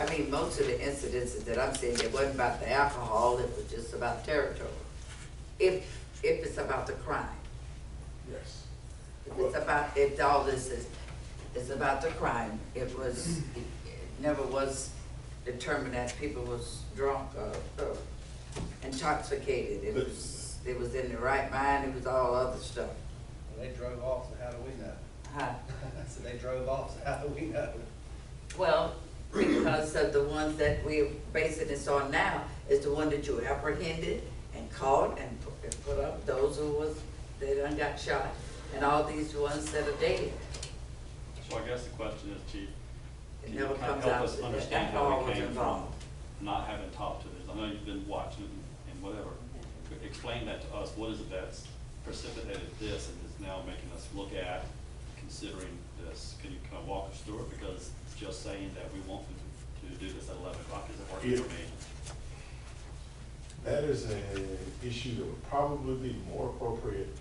[SPEAKER 2] I mean, most of the incidences that I'm seeing, it wasn't about the alcohol, it was just about territory. If it's about the crime.
[SPEAKER 9] Yes.
[SPEAKER 2] If it's about, if all this is about the crime, it never was determined that people was drunk or intoxicated. It was in the right mind, it was all other stuff.
[SPEAKER 5] Well, they drove off, so how do we know?
[SPEAKER 2] Huh?
[SPEAKER 5] So they drove off, so how do we know?
[SPEAKER 2] Well, because of the ones that we're basing this on now is the one that you apprehended and caught and put up, those who they done got shot, and all these ones that are dead.
[SPEAKER 7] So I guess the question is, Chief,
[SPEAKER 2] It
[SPEAKER 7] can you
[SPEAKER 2] never
[SPEAKER 7] kind of
[SPEAKER 2] comes
[SPEAKER 7] help
[SPEAKER 2] out
[SPEAKER 7] us
[SPEAKER 2] that
[SPEAKER 7] understand
[SPEAKER 2] alcohol
[SPEAKER 7] how we
[SPEAKER 2] was
[SPEAKER 7] came from
[SPEAKER 2] involved.
[SPEAKER 7] not having talked to this? I know you've been watching and whatever. But explain that to us. What is it that's precipitated this and is now making us look at considering this? Can you kind of walk us through it? Because just saying that we want to do this at 11 o'clock isn't working for me.
[SPEAKER 9] That is an issue that would probably be more appropriate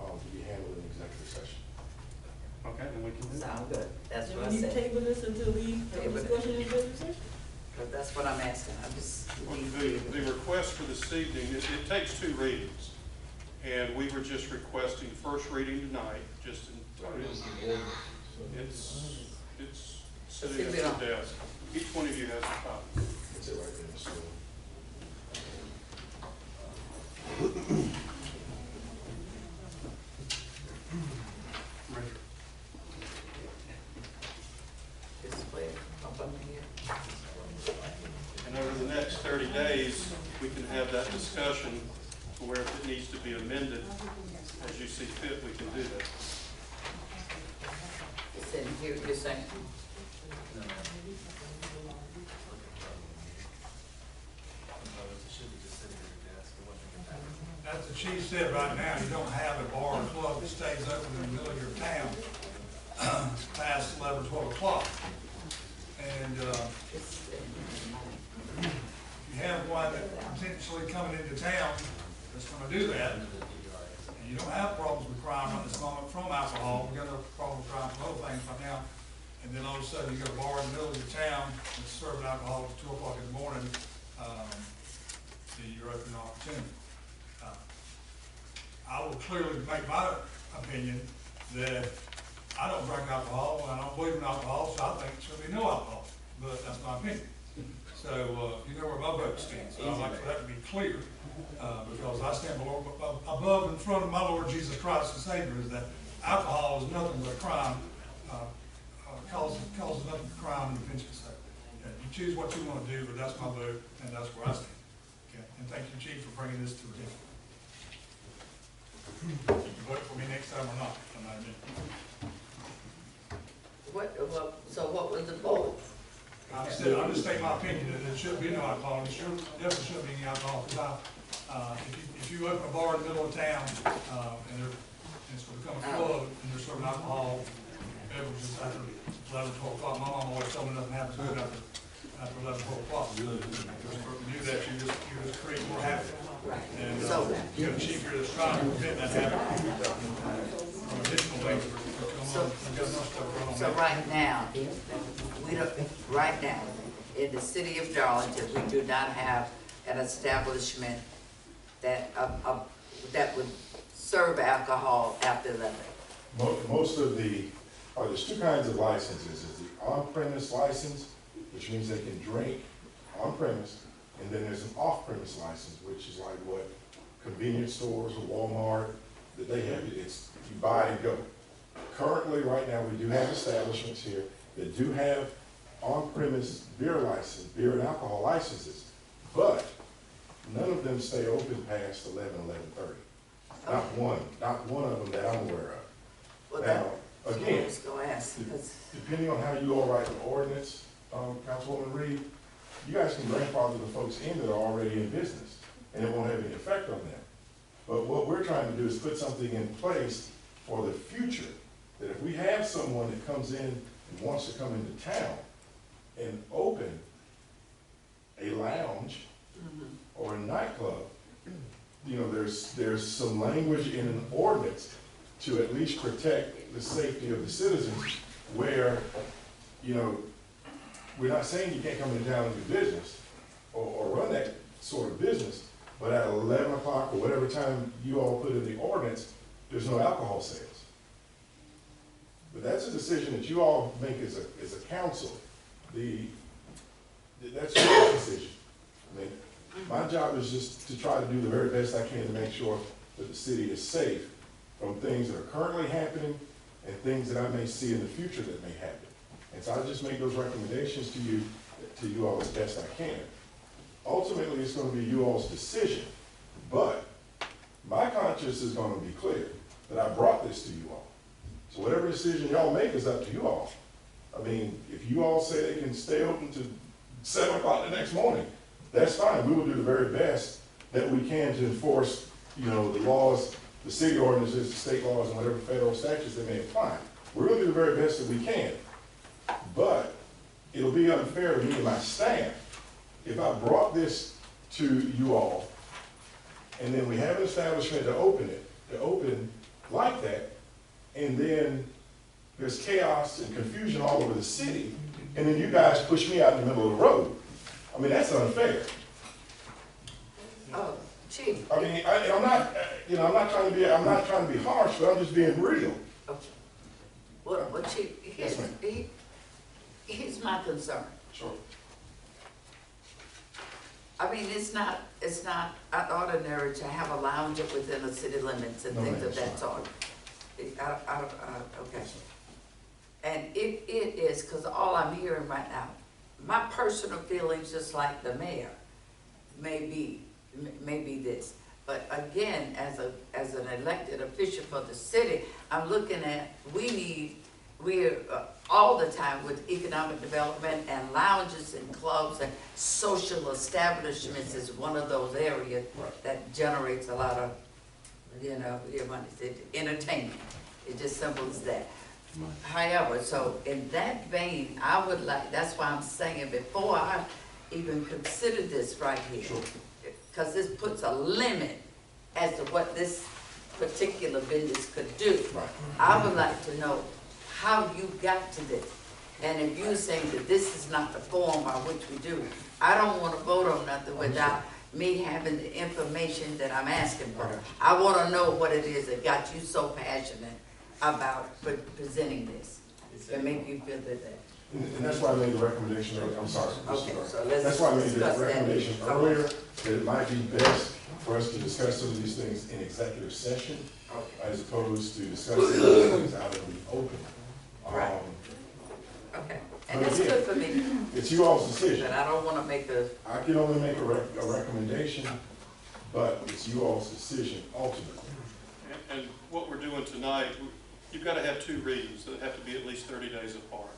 [SPEAKER 9] to be handled in executive session.
[SPEAKER 7] Okay, then we can do that.
[SPEAKER 2] Sound good, that's
[SPEAKER 3] So
[SPEAKER 2] what I
[SPEAKER 3] we need to
[SPEAKER 2] said,
[SPEAKER 3] table this until we have
[SPEAKER 2] Table
[SPEAKER 3] a
[SPEAKER 2] it.
[SPEAKER 3] discussion in executive session?
[SPEAKER 2] but that's what I'm asking, I'm just.
[SPEAKER 12] Well, the request for this evening, it takes 2 readings. And we were just requesting first reading tonight, just in, it's sitting at your desk. Each one of you has a copy.
[SPEAKER 9] It's it right there, so.
[SPEAKER 2] Display up on here.
[SPEAKER 12] And over the next 30 days, we can have that discussion to where if it needs to be amended, as you see fit, we can do that.
[SPEAKER 2] It's in here, you're saying,
[SPEAKER 1] As the chief said, right now, you don't have a bar or club that stays open in the middle of your town past 11, 12 o'clock. And you have one that potentially coming into town that's gonna do that, and you don't have problems with crime at this moment from alcohol. We got no problem with crime from other things right now. And then all of a sudden, you got a bar in the middle of your town that's serving alcohol at 2 o'clock in the morning, you're open opportunity. I will clearly make my opinion that I don't drink alcohol, and I don't believe in alcohol, so I think there should be no alcohol, but that's my opinion. So, you know where my vote stands, so I'd like for that to be clear, because I stand above in front of my Lord Jesus Christ and Savior, is that alcohol is nothing but a crime, causes nothing but crime and offense. So, you choose what you want to do, but that's my vote, and that's where I stand. Okay, and thank you, Chief, for bringing this to attention. You can vote for me next time or not, I'm not admitting.
[SPEAKER 2] so what was the vote?
[SPEAKER 1] I'm just stating my opinion that there should be no alcohol, there definitely shouldn't be any alcohol, because if you open a bar in the middle of town, and it's become a club, and they're serving alcohol, beverages after 11, 12 o'clock, my mom always told me nothing happens good after 11, 12 o'clock. If you do that, you just create more havoc. And, you have a chief here that's trying to prevent that havoc from additional things that come on. We've got enough stuff going on.
[SPEAKER 2] So right now, right now, in the city of Darlington, we do not have an establishment that, that would serve alcohol after 11.
[SPEAKER 9] Most of there's 2 kinds of licenses. There's the on-premise license, which means they can drink on-premise, and then there's an off-premise license, which is like what convenience stores or Walmart, that they have. It's you buy and go. Currently, right now, we do have establishments here that do have on-premise beer and alcohol licenses, but none of them stay open past 11, 11:30. Not one of them that I'm aware of.
[SPEAKER 2] Well,
[SPEAKER 9] Now, again,
[SPEAKER 2] let's go ask,
[SPEAKER 9] depending on how you all write the ordinance, Councilwoman Reed, you guys can grandfather the folks in that are already in business, and it won't have any effect on them. But what we're trying to do is put something in place for the future, that if we have someone that comes in and wants to come into town and open a lounge or a nightclub, you know, there's some language in an ordinance to at least protect the safety of the citizens, where you know, we're not saying you can't come into town and do business or run that sort of business, but at 11 o'clock or whatever time you all put in the ordinance, there's no alcohol sales. But that's a decision that you all make as a council. That's your decision. I mean, my job is just to try to do the very best I can to make sure that the city is safe from things that are currently happening and things that I may see in the future that may happen. And so I just make those recommendations to you all as best I can. Ultimately, it's going to be you all's decision, but my conscience is going to be clear that I brought this to you all. So whatever decision y'all make is up to you all. I mean, if you all say they can stay open to 7 o'clock the next morning, that's fine. We will do the very best that we can to enforce, you know, the laws, the city ordinances, the state laws, and whatever federal statutes they may apply. We're going to do the very best that we can. But it'll be unfair to me and my staff if I brought this to you all, and then we have an establishment to open like that, and then there's chaos and confusion all over the city, and then you guys push me out in the middle of the road. I mean, that's unfair.
[SPEAKER 2] Oh, Chief.
[SPEAKER 9] I mean, I'm not, you know, I'm not trying to be harsh, but I'm just being real.
[SPEAKER 2] Okay. Well, Chief,
[SPEAKER 9] Yes, ma'am.
[SPEAKER 2] here's my concern.
[SPEAKER 9] Sure.
[SPEAKER 2] I mean, it's not ordinary to have a lounge within the city limits and
[SPEAKER 9] No,
[SPEAKER 2] things
[SPEAKER 9] ma'am,
[SPEAKER 2] of that
[SPEAKER 9] it's
[SPEAKER 2] sort. Okay. And it is, because all I'm hearing right now, my personal feelings, just like the mayor, may be this. But again, as an elected official for the city, I'm looking at, we're all the time with economic development and lounges and clubs and social establishments is one of those areas that generates a lot of, you know, entertainment. It's just simple as that. However, so in that vein, I would like, that's why I'm saying before I even consider this right here, because this puts a limit as to what this particular business could do.
[SPEAKER 9] Right.
[SPEAKER 2] I would like to know how you got to this. And if you're saying that this is not the form by which we do, I don't want to vote on nothing without me having the information that I'm asking for. I want to know what it is that got you so passionate about presenting this, and make you feel that.
[SPEAKER 9] And that's why I made the recommendation earlier. I'm sorry.
[SPEAKER 2] Okay, so let's
[SPEAKER 9] That's why I made the
[SPEAKER 2] discuss that.
[SPEAKER 9] recommendation earlier, that it might be best for us to discuss some of these things in executive session, as opposed to discussing these things out in the open.
[SPEAKER 2] Right. Okay, and
[SPEAKER 9] but
[SPEAKER 2] that's
[SPEAKER 9] again,
[SPEAKER 2] good for me,
[SPEAKER 9] It's you all's decision.
[SPEAKER 2] but I don't want to make a,
[SPEAKER 9] I can only make a recommendation, but it's you all's decision ultimately.
[SPEAKER 12] And what we're doing tonight, you've got to have 2 readings that have to be at least 30 days apart.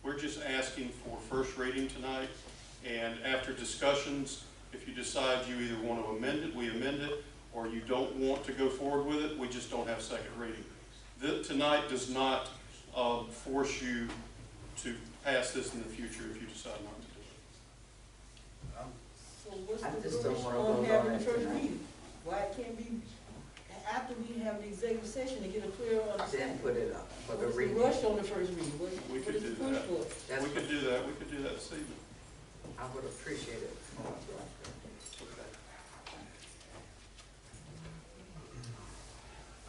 [SPEAKER 12] We're just asking for first reading tonight, and after discussions, if you decide you either want to amend it, we amend it, or you don't want to go forward with it, we just don't have second reading. Tonight does not force you to pass this in the future if you decide not to do it.
[SPEAKER 3] So what's
[SPEAKER 2] I
[SPEAKER 3] the
[SPEAKER 2] just don't
[SPEAKER 3] rush
[SPEAKER 2] wanna
[SPEAKER 3] on
[SPEAKER 2] vote on
[SPEAKER 3] having
[SPEAKER 2] it
[SPEAKER 3] the first
[SPEAKER 2] tonight.
[SPEAKER 3] reading? Why it can't be after we have the executive session to get a clearer
[SPEAKER 2] then
[SPEAKER 3] understanding?
[SPEAKER 2] put it up for the
[SPEAKER 3] What's the
[SPEAKER 2] reading.
[SPEAKER 3] rush on the first reading?
[SPEAKER 12] We
[SPEAKER 3] What
[SPEAKER 12] could
[SPEAKER 3] is
[SPEAKER 12] do
[SPEAKER 3] the push
[SPEAKER 12] that.
[SPEAKER 3] for?
[SPEAKER 2] That's
[SPEAKER 12] We
[SPEAKER 2] what
[SPEAKER 12] could do that this evening.
[SPEAKER 2] I would appreciate it.
[SPEAKER 12] Okay.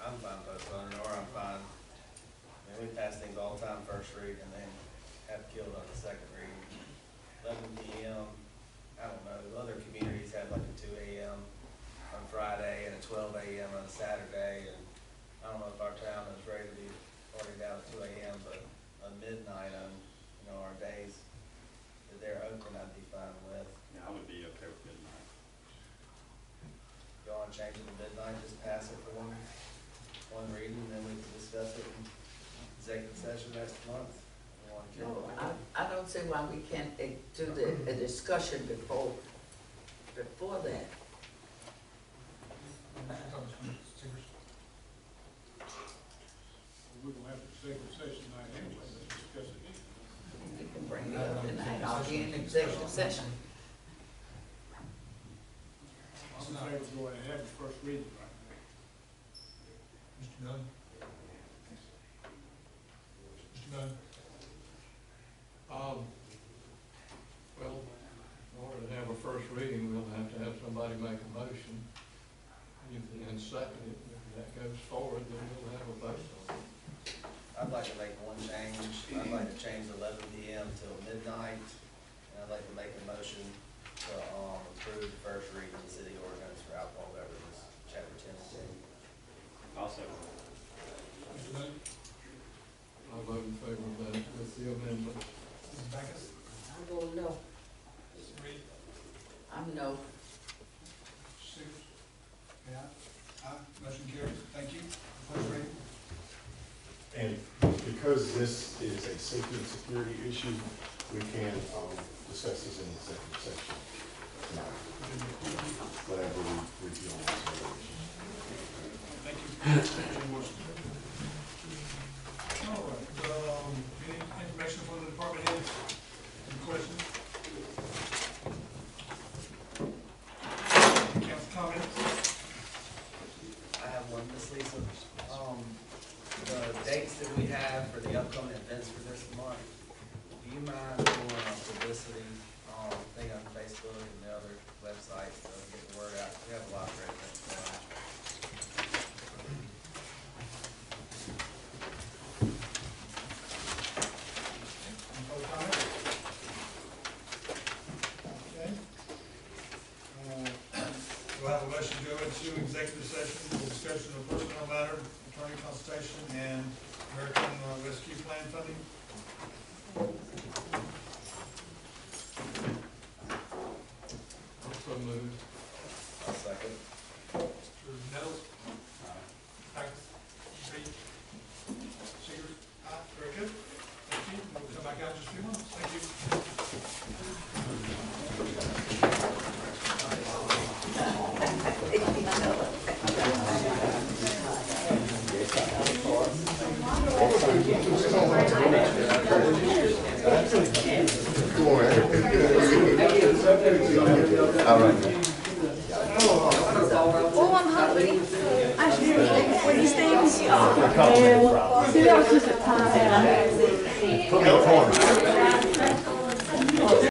[SPEAKER 5] I'm fine postponing, or I'm fine. I mean, we pass things all the time, first read, and then have killed on the second read. 11 p.m., I don't know, other communities have like a 2 a.m. on Friday and a 12 a.m. on Saturday, and I don't know if our town is ready to be already down at 2 a.m., but a midnight on, you know, our days that they're open, I'd be fine with.
[SPEAKER 7] Yeah, I would be okay with midnight.
[SPEAKER 5] Go on, change it to midnight, just pass it for one reading, and then we can discuss it in executive session next month. We want to
[SPEAKER 2] No,
[SPEAKER 5] kill it.
[SPEAKER 2] I don't see why we can't do a discussion before that.
[SPEAKER 1] We're gonna have to executive session tonight anyway, let's discuss it again.
[SPEAKER 2] You can bring it up tonight, I'll be in executive session.
[SPEAKER 1] I'm in favor of going ahead with first reading right now. Mr. Gunn? Mr. Gunn?
[SPEAKER 4] make a motion, you then second it, and if that goes forward, then we'll have a vote on it.
[SPEAKER 5] I'd like to make one change. I'd like to change 11 PM till midnight. And I'd like to make a motion to approve the first reading of the city ordinance for alcohol beverages, chapter 10 and 10.
[SPEAKER 7] I'll second.
[SPEAKER 1] Mr. Moon?
[SPEAKER 4] I'll vote in favor of that with the amendment.
[SPEAKER 1] Mrs. Backus?
[SPEAKER 2] I'm going no.
[SPEAKER 1] Mrs. Reed?
[SPEAKER 2] I'm no.
[SPEAKER 1] Sewage? Yeah. Aye. Motion carries. Thank you. First reading.
[SPEAKER 9] And because this is a safety and security issue, we can discuss this in the executive session tonight, whatever we review on this resolution.
[SPEAKER 1] Thank you. Any more? All right, any information from the department heads? Any questions? Council comments?
[SPEAKER 5] I have one, Ms. Lisa. The dates that we have for the upcoming events for this month, do you mind doing a publicity thing on Facebook and the other websites to get the word out? We have a lot of great things going on.
[SPEAKER 1] Any public comment? Okay. We'll have a motion to go into executive session for discussion of personnel matter, attorney consultation, and American Rescue Plan funding.
[SPEAKER 4] Also moved.
[SPEAKER 5] I'll second.
[SPEAKER 1] Mr. Nettles? Backus? Reed? Seegers? Aye. Very good. Thank you. We'll come back out in just a few moments. Thank you.
[SPEAKER 3] Oh, I'm hungry. I should eat one of these things. See, that was just a time.
[SPEAKER 9] Put me in the corner.